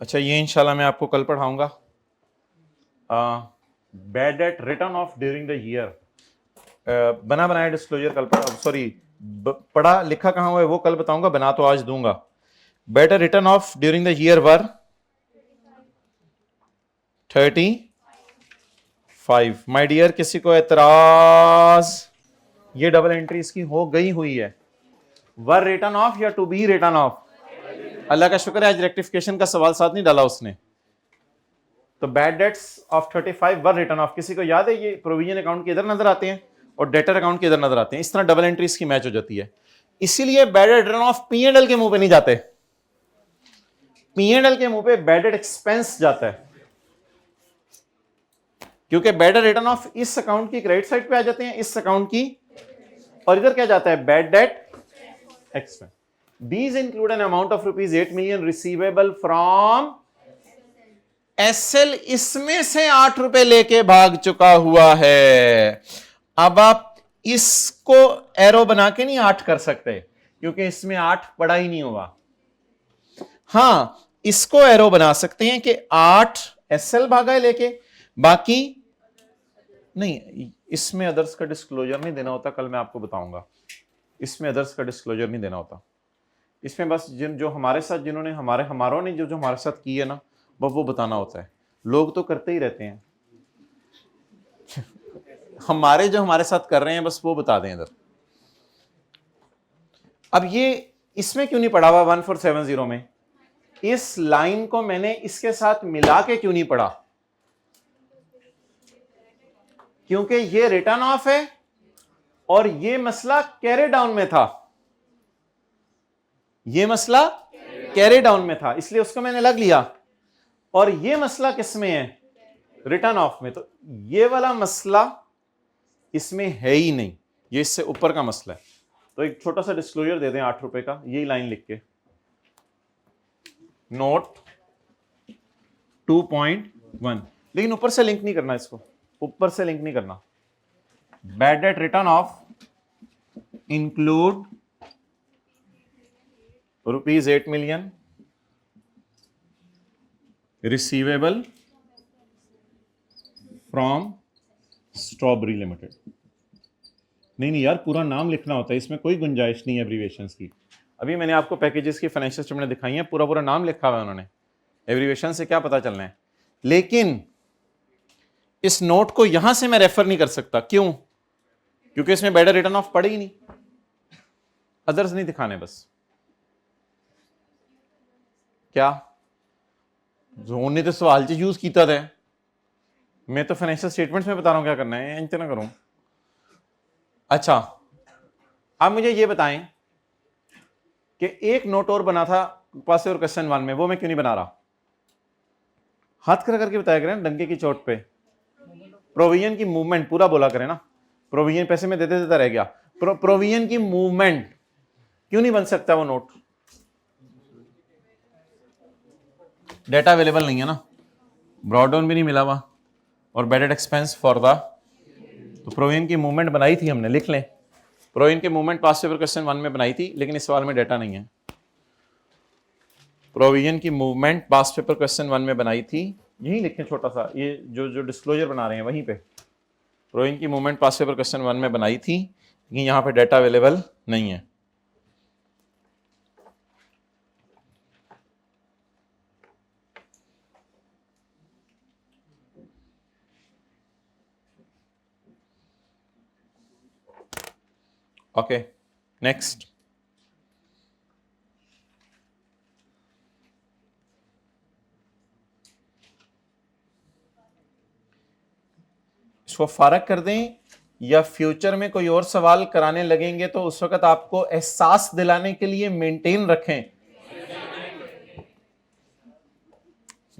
अच्छा, ये इंशाल्लाह मैं आपको कल पढ़ाऊंगा। Bad debt return off during the year, बना बनाया डिस्क्लोजर कल सॉरी पढ़ा लिखा कहां हुआ है वो कल बताऊंगा, बना तो आज दूंगा। Bad debts written off during the year were 35। My dear, किसी को एतराज? ये डबल एंट्री इसकी हो गई हुई है। वर रिटर्न ऑफ या टू बी रिटर्न ऑफ? अल्लाह का शुक्र है आज रेक्टिफिकेशन का सवाल साथ नहीं डाला उसने। तो bad debts of 35 were return of, किसी को याद है ये प्रोविजन अकाउंट के इधर नजर आते हैं और डेटर अकाउंट के इधर नजर आते हैं, इस तरह डबल एंट्रीज की मैच हो जाती है। इसीलिए bad debt return of P and L के मुंह पे नहीं जाते, पी एंड एल के मुंह पे बैड डेट एक्सपेंस जाता है, क्योंकि बैड डेट रिटर्न ऑफ इस अकाउंट की क्रेडिट साइड पे आ जाते हैं, इस अकाउंट की, और इधर क्या जाता है? Bad debt expense. These include an amount of rupees 8 million receivable from SL, इसमें से 8 रुपए लेके भाग चुका हुआ है। अब आप इसको एरो बना के नहीं 8 कर सकते, क्योंकि इसमें 8 पड़ा ही नहीं होगा। हां, इसको एरो बना सकते हैं कि 8 एसएल भागा है लेके, बाकी नहीं। इसमें अदर्स का डिस्क्लोजर नहीं देना होता, कल मैं आपको बताऊंगा। इसमें अदर्स का डिस्क्लोजर नहीं देना होता, इसमें बस जो हमारे साथ जिन्होंने हमारों ने जो हमारे साथ की है ना, वो बताना होता है। लोग तो करते ही रहते हैं हमारे जो हमारे साथ कर रहे हैं बस वो बता दें इधर। अब ये इसमें क्यों नहीं पढ़ा हुआ 1470 में? इस लाइन को मैंने इसके साथ मिला के क्यों नहीं पढ़ा? क्योंकि ये रिटर्न ऑफ है और ये मसला कैरी डाउन में था, ये मसला कैरी डाउन में था, इसलिए उसको मैंने लग लिया। और ये मसला किसमें है? रिटर्न ऑफ में। तो ये वाला मसला इसमें है ही नहीं, ये इससे ऊपर का मसला है। तो एक छोटा सा डिस्क्लोजर दे दें 8 रुपए का, यही लाइन लिख के, नोट 2.1। लेकिन ऊपर से लिंक नहीं करना, इसको ऊपर से लिंक नहीं करना। Bad debt return of include rupees 8 million receivable from strawberry limited. नहीं यार, पूरा नाम लिखना होता है, इसमें कोई गुंजाइश नहीं है एब्रीविएशंस की। अभी मैंने आपको पैकेजेस की फाइनेंशियल स्टेटमेंट दिखाई है, पूरा नाम लिखा हुआ है उन्होंने, एब्रीविएशन से क्या पता चलना है। लेकिन इस नोट को यहां से मैं रेफर नहीं कर सकता, क्यों? क्योंकि इसमें बेटर रिटर्न ऑफ पड़े ही नहीं, अदर्स नहीं दिखाने बस। क्या उन्होंने तो सवाल च यूज किया था, मैं तो फाइनेंशियल स्टेटमेंट्स में बता रहा हूं क्या करना है, इंतना करूं। अच्छा, अब मुझे ये बताएं कि एक नोट और बना था पास और क्वेश्चन 1 में, वो मैं क्यों नहीं बना रहा? हाथ खड़ा करके बताया करें, डंके की चोट पे। प्रोविजन की मूवमेंट पूरा बोला करें ना, प्रोविजन पैसे में देते देता रह गया। प्रोविजन की मूवमेंट क्यों नहीं बन सकता वो नोट? डेटा अवेलेबल नहीं है ना, ब्रॉडडाउन भी नहीं मिला हुआ, और बेडेड एक्सपेंस फॉर द, तो प्रोविजन की मूवमेंट बनाई थी हमने, लिख लें। प्रोविजन की मूवमेंट पास्ट पेपर क्वेश्चन 1 में बनाई थी, लेकिन इस सवाल में डेटा नहीं है। प्रोविजन की मूवमेंट पास्ट पेपर क्वेश्चन 1 में बनाई थी, यही लिखें छोटा सा, ये जो डिस्क्लोजर बना रहे हैं वहीं पे। प्रोविजन की मूवमेंट पास्ट पेपर क्वेश्चन 1 में बनाई थी, लेकिन यहां पे डेटा अवेलेबल नहीं है। Okay, next. इसको फारग कर दें, या फ्यूचर में कोई और सवाल कराने लगेंगे तो उस वक्त आपको एहसास दिलाने के लिए मेंटेन रखें।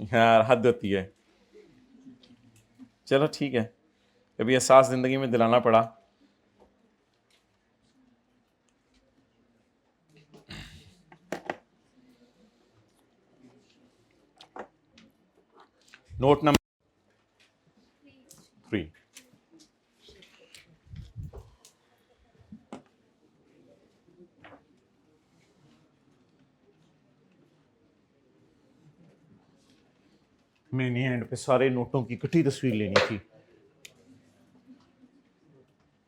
यार हद होती है। चलो ठीक है, कभी एहसास जिंदगी में दिलाना पड़ा। नोट नंबर 3, मैंने एंड पे सारे नोटों की इकट्ठी तस्वीर लेनी थी,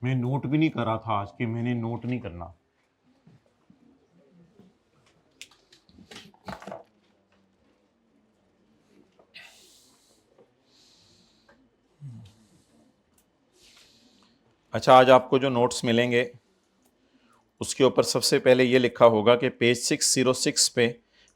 मैं नोट भी नहीं कर रहा था आज कि मैंने नोट नहीं करना। अच्छा, आज आपको जो नोट्स मिलेंगे उसके ऊपर सबसे पहले ये लिखा होगा कि पेज 606 पे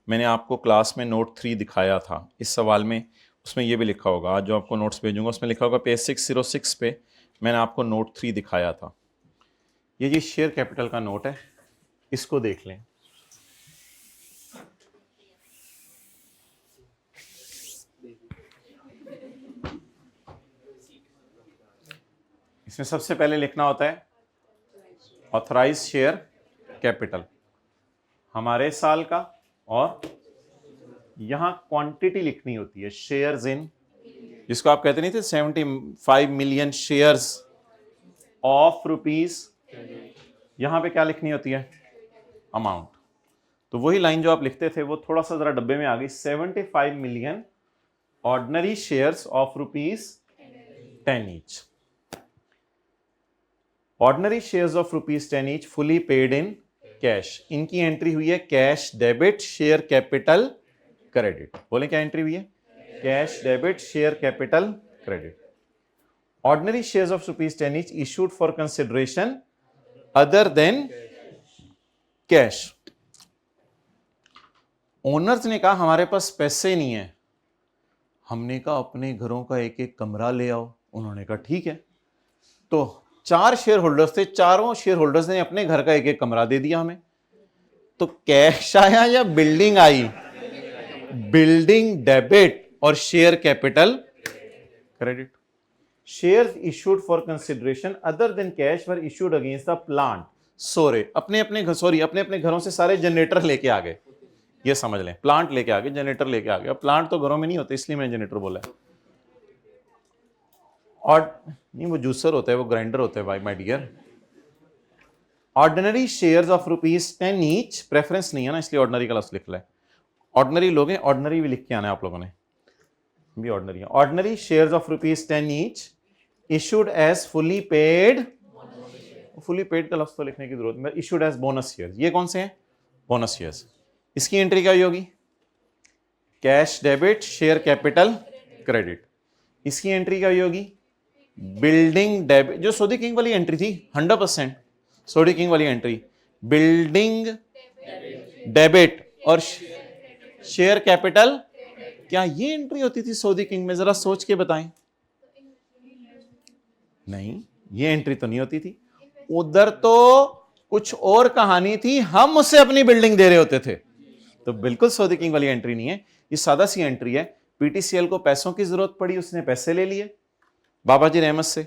मैंने आपको क्लास में नोट 3 दिखाया था। इस सवाल में उसमें ये भी लिखा होगा, आज जो आपको नोट्स भेजूंगा उसमें लिखा होगा पेज 606 पे मैंने आपको नोट 3 दिखाया था। ये जी शेयर कैपिटल का नोट है, इसको देख लें। इसमें सबसे पहले लिखना होता है ऑथराइज शेयर कैपिटल हमारे साल का, और यहां क्वांटिटी लिखनी होती है शेयर्स इन, जिसको आप कहते नहीं थे 75 मिलियन शेयर्स ऑफ रुपीज, यहां पे क्या लिखनी होती है अमाउंट। तो वही लाइन जो आप लिखते थे वो थोड़ा सा जरा डब्बे में आ गई, 75 million ordinary shares of rupees 10 each, ordinary shares of rupees 10 each fully paid in cash. इनकी एंट्री हुई है cash debit share capital credit. बोले क्या एंट्री हुई है? Cash debit share capital credit. Ordinary shares of rupees 10 each issued for consideration other than cash. Owners ने कहा हमारे पास पैसे नहीं है, हमने कहा अपने घरों का एक एक कमरा ले आओ। उन्होंने कहा ठीक है। तो 4 शेयर होल्डर्स थे, चारों शेयर होल्डर्स ने अपने घर का एक एक कमरा दे दिया हमें। तो कैश आया या बिल्डिंग आई? बिल्डिंग डेबिट और share capital credit. Shares issued for consideration other than cash were issued against the plant. अपने अपने घरों से सारे जनरेटर लेके आ गए, ये समझ लें, प्लांट लेके आ गए, जनरेटर लेके आ गए। अब प्लांट तो घरों में नहीं होते इसलिए मैंने जनरेटर बोला है, और नहीं वो जूसर होता है, वो ग्राइंडर होता है भाई my dear. Ordinary shares of rupees 10 each, preference नहीं है ना इसलिए ऑर्डिनरी का लफ्ज लिख ला है। ऑर्डिनरी लोग हैं, ऑर्डिनरी भी लिख के आना है आप लोगों ने भी, ऑर्डिनरी है। Ordinary shares of rupees 10 each issued as fully paid, fully paid का लफ्ज तो लिखने की जरूरत नहीं, इशूड एज बोनस शेयर्स। ये कौन से हैं? Bonus shares. इसकी एंट्री क्या होगी? Cash debit share capital credit. इसकी एंट्री क्या होगी? बिल्डिंग डेबिट, जो सोडी किंग वाली एंट्री थी 100% सोडी किंग वाली एंट्री, बिल्डिंग डेबिट और शेयर कैपिटल। क्या ये एंट्री होती थी सोडी किंग में? जरा सोच के बताएं। नहीं, ये एंट्री तो नहीं होती थी, उधर तो कुछ और कहानी थी, हम उससे अपनी बिल्डिंग दे रहे होते थे। तो बिल्कुल सोडी किंग वाली एंट्री नहीं है, ये सादा सी एंट्री है। पीटीसीएल को पैसों की जरूरत पड़ी, उसने पैसे ले लिए बाबाजी रहमत से।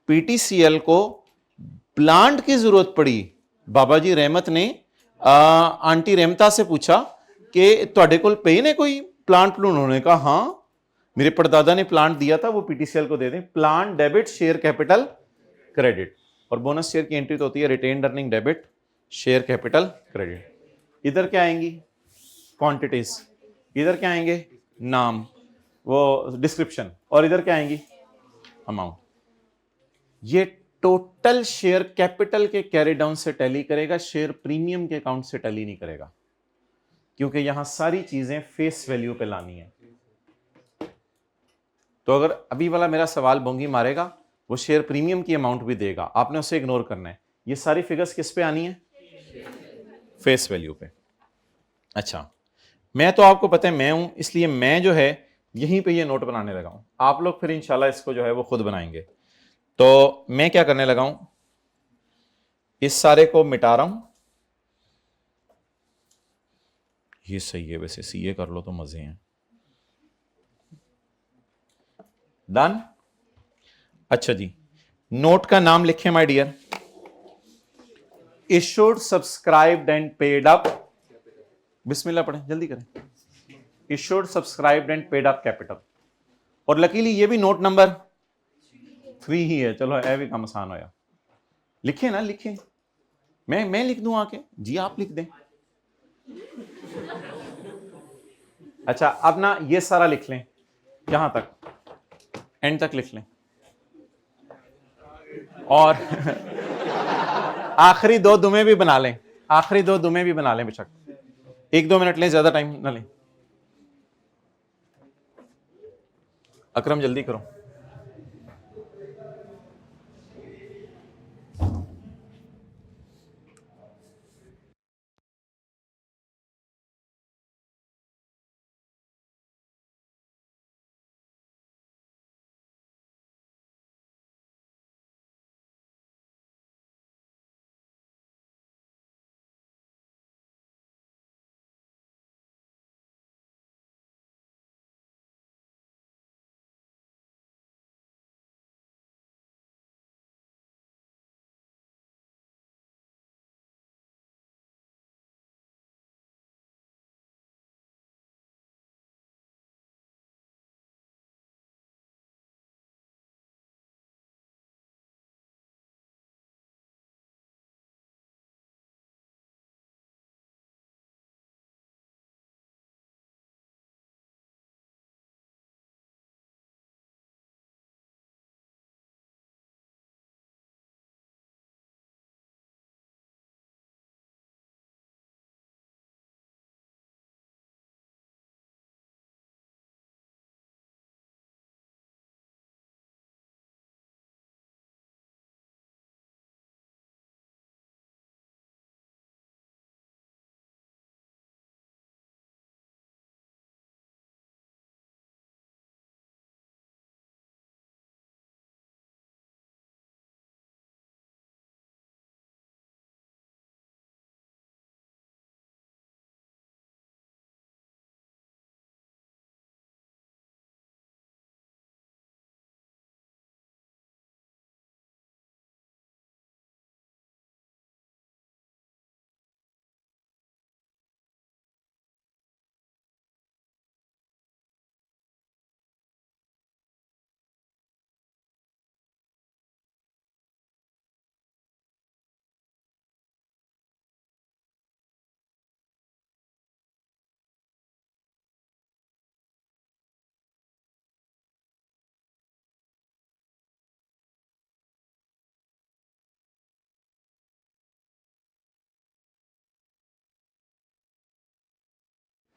पीटीसीएल को प्लांट की जरूरत पड़ी, बाबाजी रहमत ने आंटी रहमता से पूछा कि ਤੁਹਾਡੇ ਕੋਲ पे ने कोई प्लांट प्लून? उन्होंने कहा हाँ, मेरे परदादा ने प्लांट दिया था, वो पीटीसीएल को दे दें। Plant debit share capital credit. और बोनस शेयर की एंट्री तो होती है retained earning debit share capital credit. इधर क्या आएंगी? क्वांटिटीज। इधर क्या आएंगे? नाम, वो डिस्क्रिप्शन। और इधर क्या आएंगी? अमाउंट। ये टोटल शेयर कैपिटल के कैरी डाउन से टैली करेगा, शेयर प्रीमियम के अकाउंट से टैली नहीं करेगा, क्योंकि यहां सारी चीजें फेस वैल्यू पे लानी है। तो अगर अभी वाला मेरा सवाल बोंगी मारेगा, वो शेयर प्रीमियम की अमाउंट भी देगा, आपने उसे इग्नोर करना है। ये सारी फिगर्स किस पे आनी है? फेस वैल्यू पे। अच्छा, मैं तो आपको पता है मैं हूं, इसलिए मैं जो है यहीं पे ये नोट बनाने लगा हूं। आप लोग फिर इंशाल्लाह इसको जो है वो खुद बनाएंगे। तो मैं क्या करने लगा हूं, इस सारे को मिटा रहा हूं। ये सही है, वैसे सीए कर लो तो मजे हैं। डन। अच्छा जी, नोट का नाम लिखें my dear, issued subscribed and paid up, बिस्मिल्लाह पढ़ें जल्दी करें, issued subscribed and paid up capital. और लकीली ये भी नोट नंबर 3 ही है। चलो ए भी काम आसान होया। लिखे ना, लिखे, मैं लिख दूं आके? जी आप लिख दें। अच्छा, अब ना ये सारा लिख लें, यहां तक एंड तक लिख लें। और आखिरी 2 दुमे भी बना लें, आखिरी 2 दुमे भी बना लें बेशक, 1-2 मिनट लें, ज्यादा टाइम ना लें। अकरम जल्दी करो।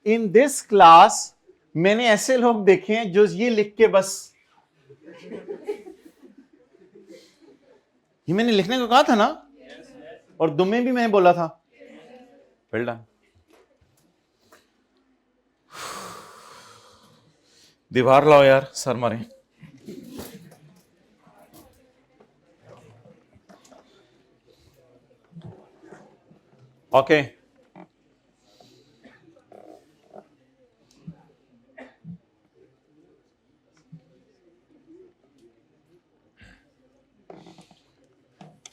इन दिस क्लास मैंने ऐसे लोग देखे हैं जो ये लिख के बस, ये मैंने लिखने को कहा था ना, और दुमे भी मैंने बोला था। Well done. दीवार लाओ यार, सर मारे। ओके,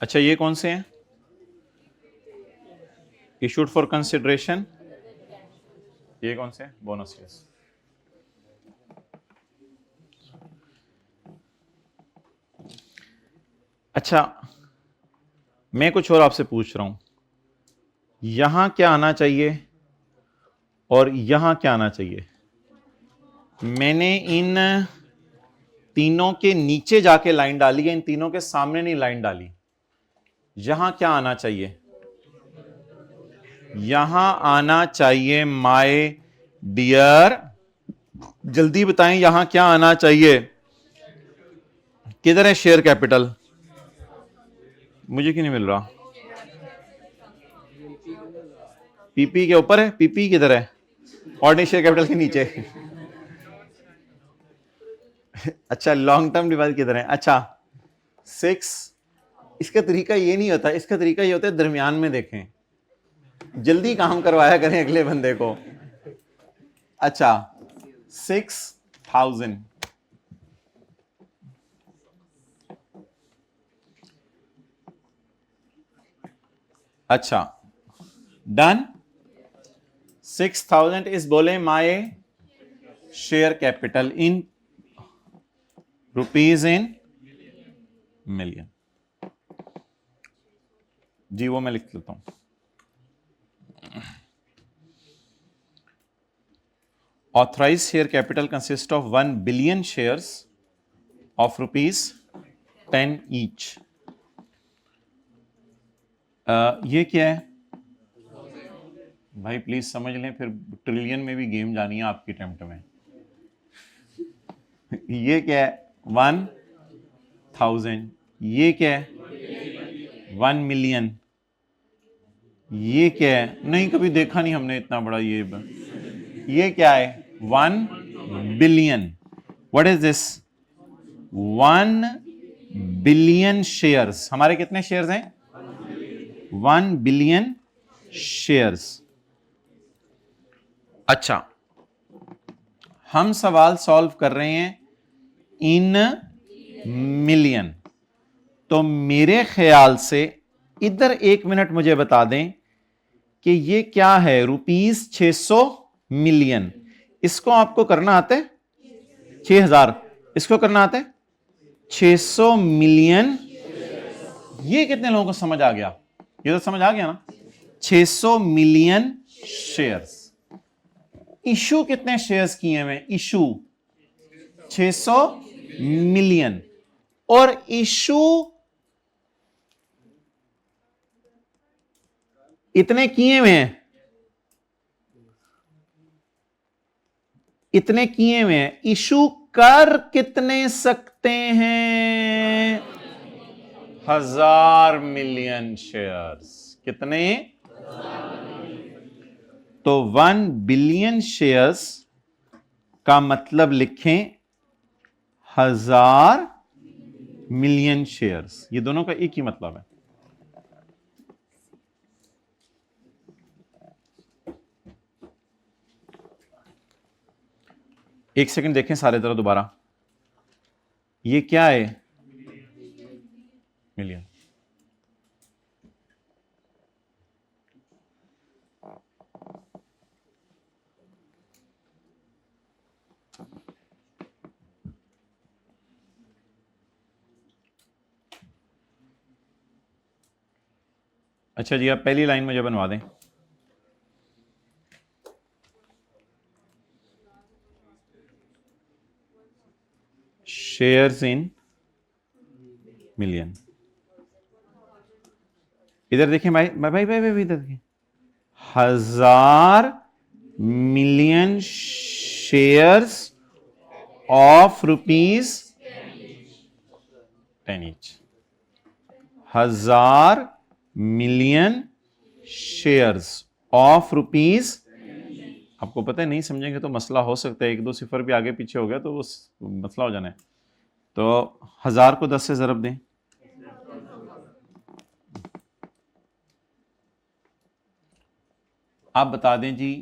अच्छा ये कौन से हैं? इशूड फॉर कंसिडरेशन, ये कौन से हैं? Bonus shares. अच्छा, मैं कुछ और आपसे पूछ रहा हूं, यहां क्या आना चाहिए और यहां क्या आना चाहिए? मैंने इन तीनों के नीचे जाके लाइन डाली है, इन तीनों के सामने नहीं लाइन डाली। यहां क्या आना चाहिए? यहां आना चाहिए माय डियर, जल्दी बताएं यहां क्या आना चाहिए? किधर है शेयर कैपिटल? मुझे क्यों नहीं मिल रहा? पीपी के ऊपर है, पीपी किधर है? ऑर्डिनरी शेयर कैपिटल के नीचे। अच्छा, लॉन्ग टर्म डिपॉजिट किधर है? अच्छा 6, इसका तरीका ये नहीं होता, इसका तरीका ये होता है दरमियान में देखें, जल्दी काम करवाया करें अगले बंदे को। अच्छा 6,000, अच्छा डन। 6,000 इज बोले my share capital in rupees in million. जी वो मैं लिख लेता हूं। Authorized share capital consists of 1 billion shares of rupees 10 each. ये क्या है भाई, प्लीज समझ लें, फिर ट्रिलियन में भी गेम जानी है आपकी अटेम्प्ट में। ये क्या है 1000, ये क्या है 1 मिलियन, ये क्या है, नहीं कभी देखा नहीं हमने इतना बड़ा ये क्या है 1 billion. What is this 1 billion shares. हमारे कितने शेयर्स हैं 1 बिलियन शेयर्स। अच्छा, हम सवाल सॉल्व कर रहे हैं इन मिलियन, तो मेरे ख्याल से इधर 1 मिनट मुझे बता दें कि ये क्या है ₹600 मिलियन। इसको आपको करना आता है 6000, इसको करना आता है 600 मिलियन। ये कितने लोगों को समझ आ गया, ये तो समझ आ गया ना, 600 मिलियन शेयर्स। इशू कितने शेयर्स किए हुए, इशू 600 मिलियन, और इशू इतने किए हुए हैं, इतने किए हुए हैं, इशू कर कितने सकते हैं 1000 मिलियन शेयर्स। कितने, तो 1 बिलियन शेयर्स का मतलब लिखें 1000 मिलियन शेयर्स, ये दोनों का एक ही मतलब है। एक सेकंड देखें सारे तरह दोबारा, ये क्या है मिलियन। अच्छा जी, आप पहली लाइन मुझे बनवा दें। Shares in million. इधर देखें भाई भाई भाई भाई, भाई इधर देखें, 1000 million shares of ₹10 each. 1000 million shares of ₹। आपको पता है नहीं समझेंगे तो मसला हो सकता है, 1-2 सिफर भी आगे पीछे हो गया तो वो मसला हो जाना है। तो 1000 को 10 से ज़रब दें, आप बता दें जी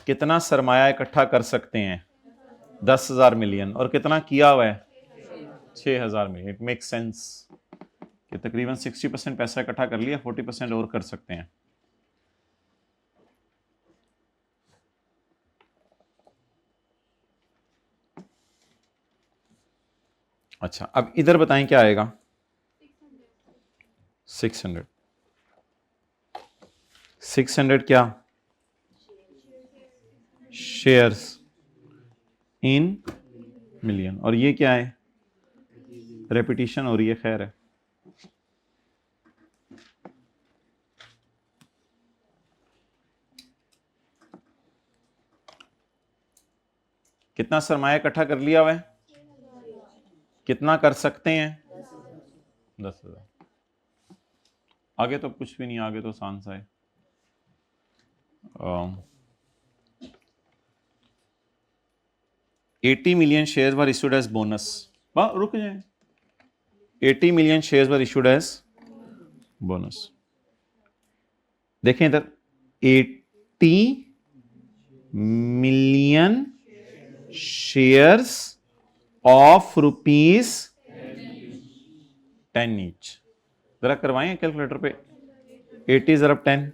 कितना सरमाया इकट्ठा कर सकते हैं 10,000 मिलियन, और कितना किया हुआ है 6,000 मिलियन। इट मेक सेंस कि तकरीबन 60% पैसा इकट्ठा कर लिया, 40% और कर सकते हैं। अच्छा, अब इधर बताएं क्या आएगा 600। 600 क्या शेयर्स इन मिलियन, और ये क्या है रेपिटेशन हो रही है, खैर है। कितना सरमाया इकट्ठा कर लिया हुआ है, कितना कर सकते हैं 10,000। आगे तो कुछ भी नहीं, आगे तो आसान सा है। 80 million shares were issued as bonus. रुक जाए, 80 million shares were issued as bonus. देखें इधर 80 मिलियन शेयर्स ऑफ ₹10 ईच। जरा करवाएं कैलकुलेटर पे, 80 ज़रब 10,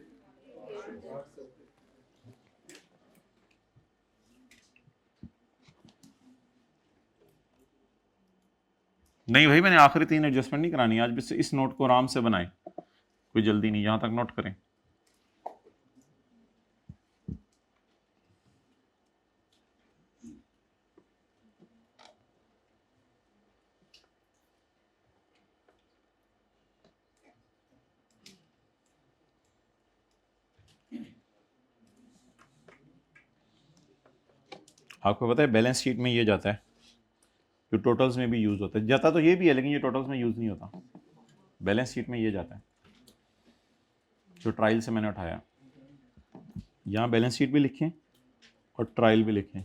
नहीं भाई मैंने आखिरी 3 एडजस्टमेंट नहीं करानी आज, बस इस नोट को आराम से बनाएं, कोई जल्दी नहीं, यहां तक नोट करें। आपको पता है बैलेंस शीट में ये जाता है, जो टोटल्स में भी यूज होता है, जाता तो ये भी है लेकिन ये टोटल्स में यूज नहीं होता, बैलेंस शीट में ये जाता है जो ट्रायल से मैंने उठाया। यहाँ बैलेंस शीट भी लिखें और ट्रायल भी लिखें।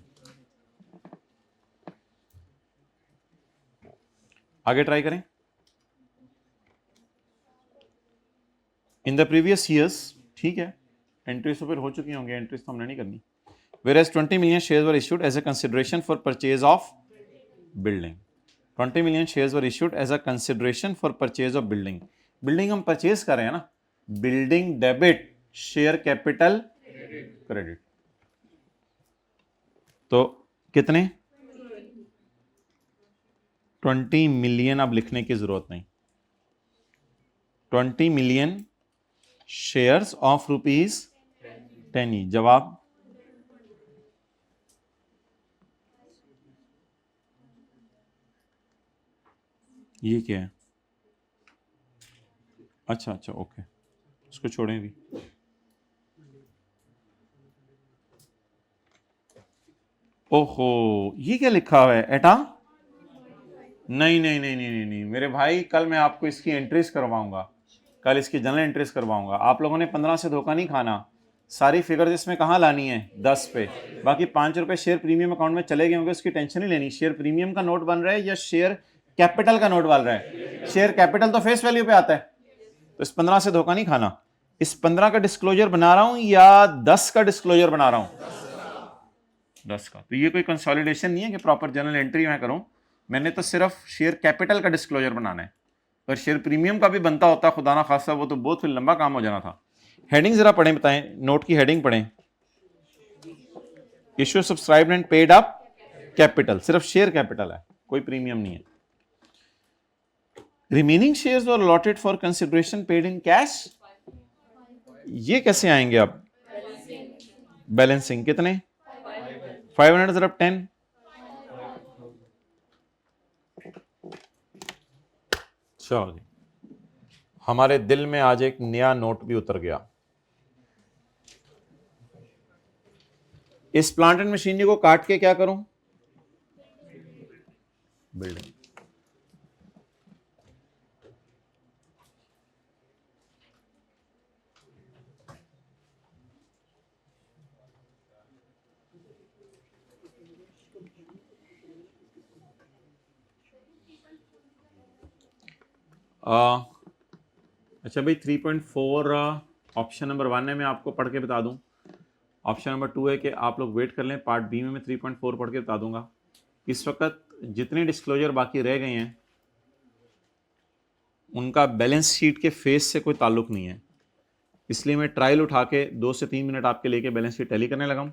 आगे ट्राई करें। इन द प्रीवियस ईयर्स, ठीक है, एंट्रीज तो फिर हो चुकी होंगी, एंट्रीज तो हमने नहीं करनी। Whereas 20 million shares were issued as a consideration for purchase of building. 20 million shares were issued as a consideration for purchase of building. Building हम परचेज कर रहे हैं ना, building debit, share capital credit. तो कितने? 20 मिलियन अब लिखने की जरूरत नहीं, 20 मिलियन शेयर्स ऑफ ₹10। जवाब ये क्या है? अच्छा अच्छा ओके, उसको छोड़ें भी। ओहो, ये क्या लिखा हुआ है? एटा नहीं नहीं नहीं नहीं नहीं नहीं मेरे भाई, कल मैं आपको इसकी एंट्रीज करवाऊंगा, कल इसकी जनरल एंट्रीज करवाऊंगा। आप लोगों ने 15 से धोखा नहीं खाना, सारी फिगर इसमें कहाँ लानी है? 10 पे। बाकी 5 रुपए शेयर प्रीमियम अकाउंट में चले गए होंगे, उसकी टेंशन नहीं लेनी। शेयर प्रीमियम का नोट बन रहा है या शेयर कैपिटल का नोट बन रहा है? शेयर कैपिटल तो फेस वैल्यू पे आता है, तो इस 15 से धोखा नहीं खाना। इस 15 का डिस्क्लोजर बना रहा हूं या 10 का डिस्क्लोजर बना रहा हूं? 10 का। तो ये कोई कंसोलिडेशन नहीं है कि प्रॉपर जनरल एंट्री मैं करूं, मैंने तो सिर्फ शेयर कैपिटल का डिस्क्लोजर बनाना है। अगर शेयर प्रीमियम का भी बनता होता खुदा ना खासा, वो तो बहुत फिर लंबा काम हो जाना था। हेडिंग जरा पढ़ें, बताएं, नोट की हेडिंग पढ़ें। Issue subscribed and paid up capital, सिर्फ शेयर कैपिटल है, कोई प्रीमियम नहीं है। Remaining shares were allotted for consideration paid in cash, ये कैसे आएंगे अब? बैलेंसिंग कितने? 500 ज़रब 10, चलो जी, हमारे दिल में आज एक नया नोट भी उतर गया। इस प्लांट एंड मशीनरी को काट के क्या करूं? बिल्डिंग। अच्छा भाई, 3.4 ऑप्शन नंबर 1 है, मैं आपको पढ़ के बता दूं। ऑप्शन नंबर 2 है कि आप लोग वेट कर लें, पार्ट बी में मैं 3.4 पढ़ के बता दूंगा। इस वक्त जितने डिस्क्लोजर बाकी रह गए हैं उनका बैलेंस शीट के फेस से कोई ताल्लुक नहीं है, इसलिए मैं ट्रायल उठा के 2 से 3 मिनट आपके लेके बैलेंस शीट टैली करने लगा हूं।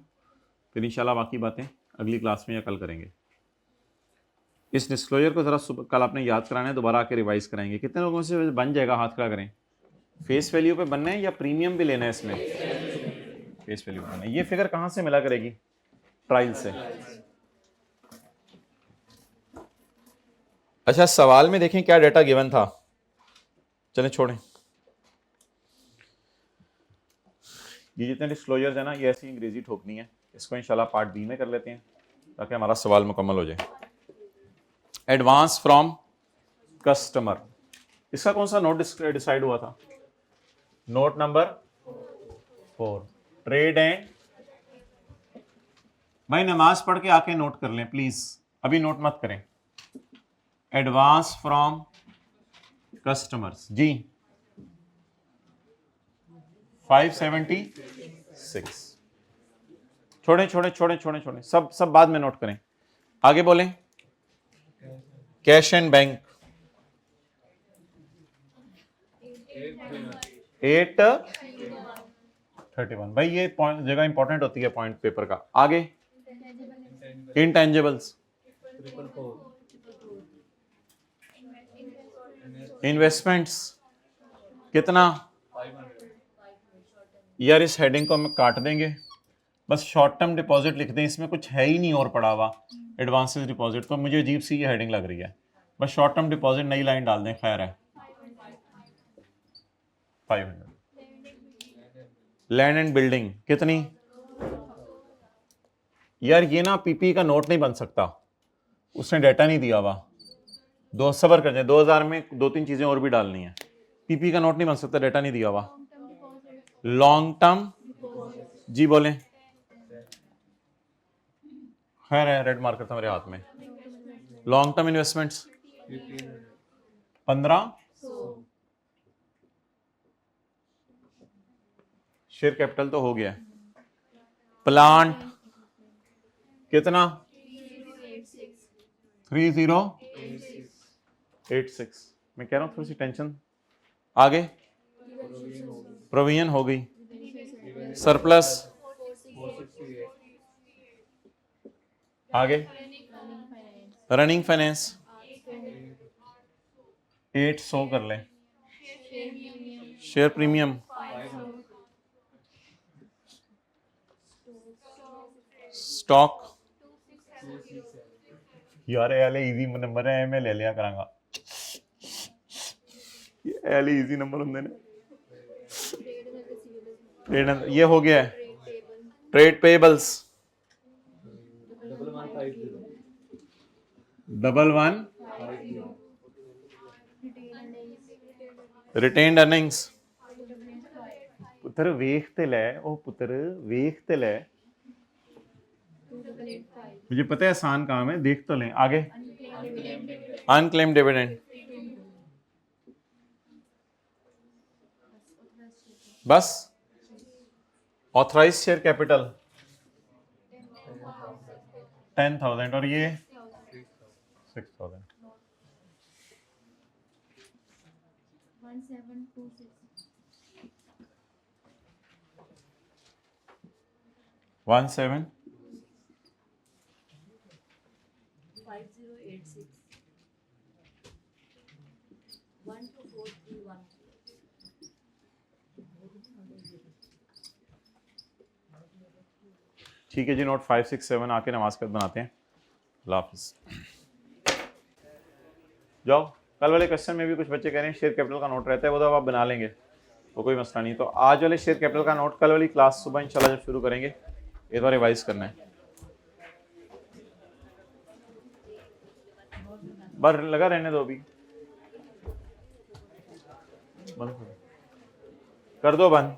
फिर इंशाल्लाह बाकी बातें अगली क्लास में या कल करेंगे। इस डिस्क्लोजर को ज़रा कल आपने याद कराना है, दोबारा आके रिवाइज कराएंगे। कितने लोगों से बन जाएगा? हाथ खड़ा करें। फेस वैल्यू पे बनना है या प्रीमियम भी लेना है इसमें? फेस वैल्यू बनना है। ये फिगर कहाँ से मिला करेगी? ट्रायल से। अच्छा, सवाल में देखें क्या डेटा गिवन था। चलें छोड़ें, ये जितने डिस्क्लोजर्स है ना, ये ऐसी अंग्रेजी ठोकनी है। इसको इंशाल्लाह पार्ट बी में कर लेते हैं ताकि हमारा सवाल मुकम्मल हो जाए। एडवांस फ्रॉम कस्टमर, इसका कौन सा नोट डिसाइड हुआ था? Note number 4, trade and. भाई नमाज पढ़ के आके नोट कर लें प्लीज, अभी नोट मत करें। एडवांस फ्रॉम कस्टमर्स जी 576। छोड़ें छोड़ें छोड़ें छोड़ें छोड़ें, सब बाद में नोट करें। आगे बोलें। Cash and bank 831। भाई ये पॉइंट जगह इंपॉर्टेंट होती है पॉइंट पेपर का। आगे इंटेंजिबल्स, इन्वेस्टमेंट्स कितना? यार इस हेडिंग को हम काट देंगे, बस शॉर्ट टर्म डिपॉजिट लिख दें, इसमें कुछ है ही नहीं और पड़ा हुआ। एडवांसेस डिपॉजिट तो मुझे अजीब सी ये हेडिंग लग रही है, बस शॉर्ट टर्म डिपॉजिट नई लाइन डाल दें, खैर है। 500। लैंड एंड बिल्डिंग कितनी? यार ये ना पीपी का नोट नहीं बन सकता, उसने डाटा नहीं दिया हुआ। दो सबर कर जाए, 2000 में 2-3 चीजें और भी डालनी है। पीपी का नोट नहीं बन सकता, डाटा नहीं दिया हुआ। लॉन्ग टर्म, जी बोलें। खैर है, रेड मार्कर था मेरे हाथ में। Long term investments 15, share capital तो हो गया। प्लांट कितना? 3086। मैं कह रहा हूं थोड़ी सी टेंशन। आगे प्रोविजन हो गई, सरप्लस आगे रनिंग फाइनेंस 800 कर लें। शेयर प्रीमियम स्टॉक यार एले इजी नंबर है, मैं ले लिया करांगा। ये एले इजी नंबर होंगे ने। ये हो गया है। ट्रेड पेबल्स 1150, रिटेन्ड अर्निंग्स पुत्र वेख ते ले, ओ पुत्र वेख ते ले, मुझे पता है आसान काम है, देख तो लें। आगे अनक्लेम डिविडेंड बस। ऑथराइज शेयर कैपिटल 10,000 और ये 6,000। 17 5086 12431। ठीक है जी, नोट 567 आके नमाज कद बनाते हैं। अल्लाह हाफिज़। जाओ, कल वाले क्वेश्चन में भी कुछ बच्चे कह रहे हैं शेयर कैपिटल का नोट रहता है, वो तो आप बना लेंगे, वो कोई मसला नहीं। तो आज वाले शेयर कैपिटल का नोट कल वाली क्लास सुबह इंशाल्लाह जब शुरू करेंगे ये तो रिवाइज करना है। बार लगा रहने दो, अभी बंद कर दो बंद।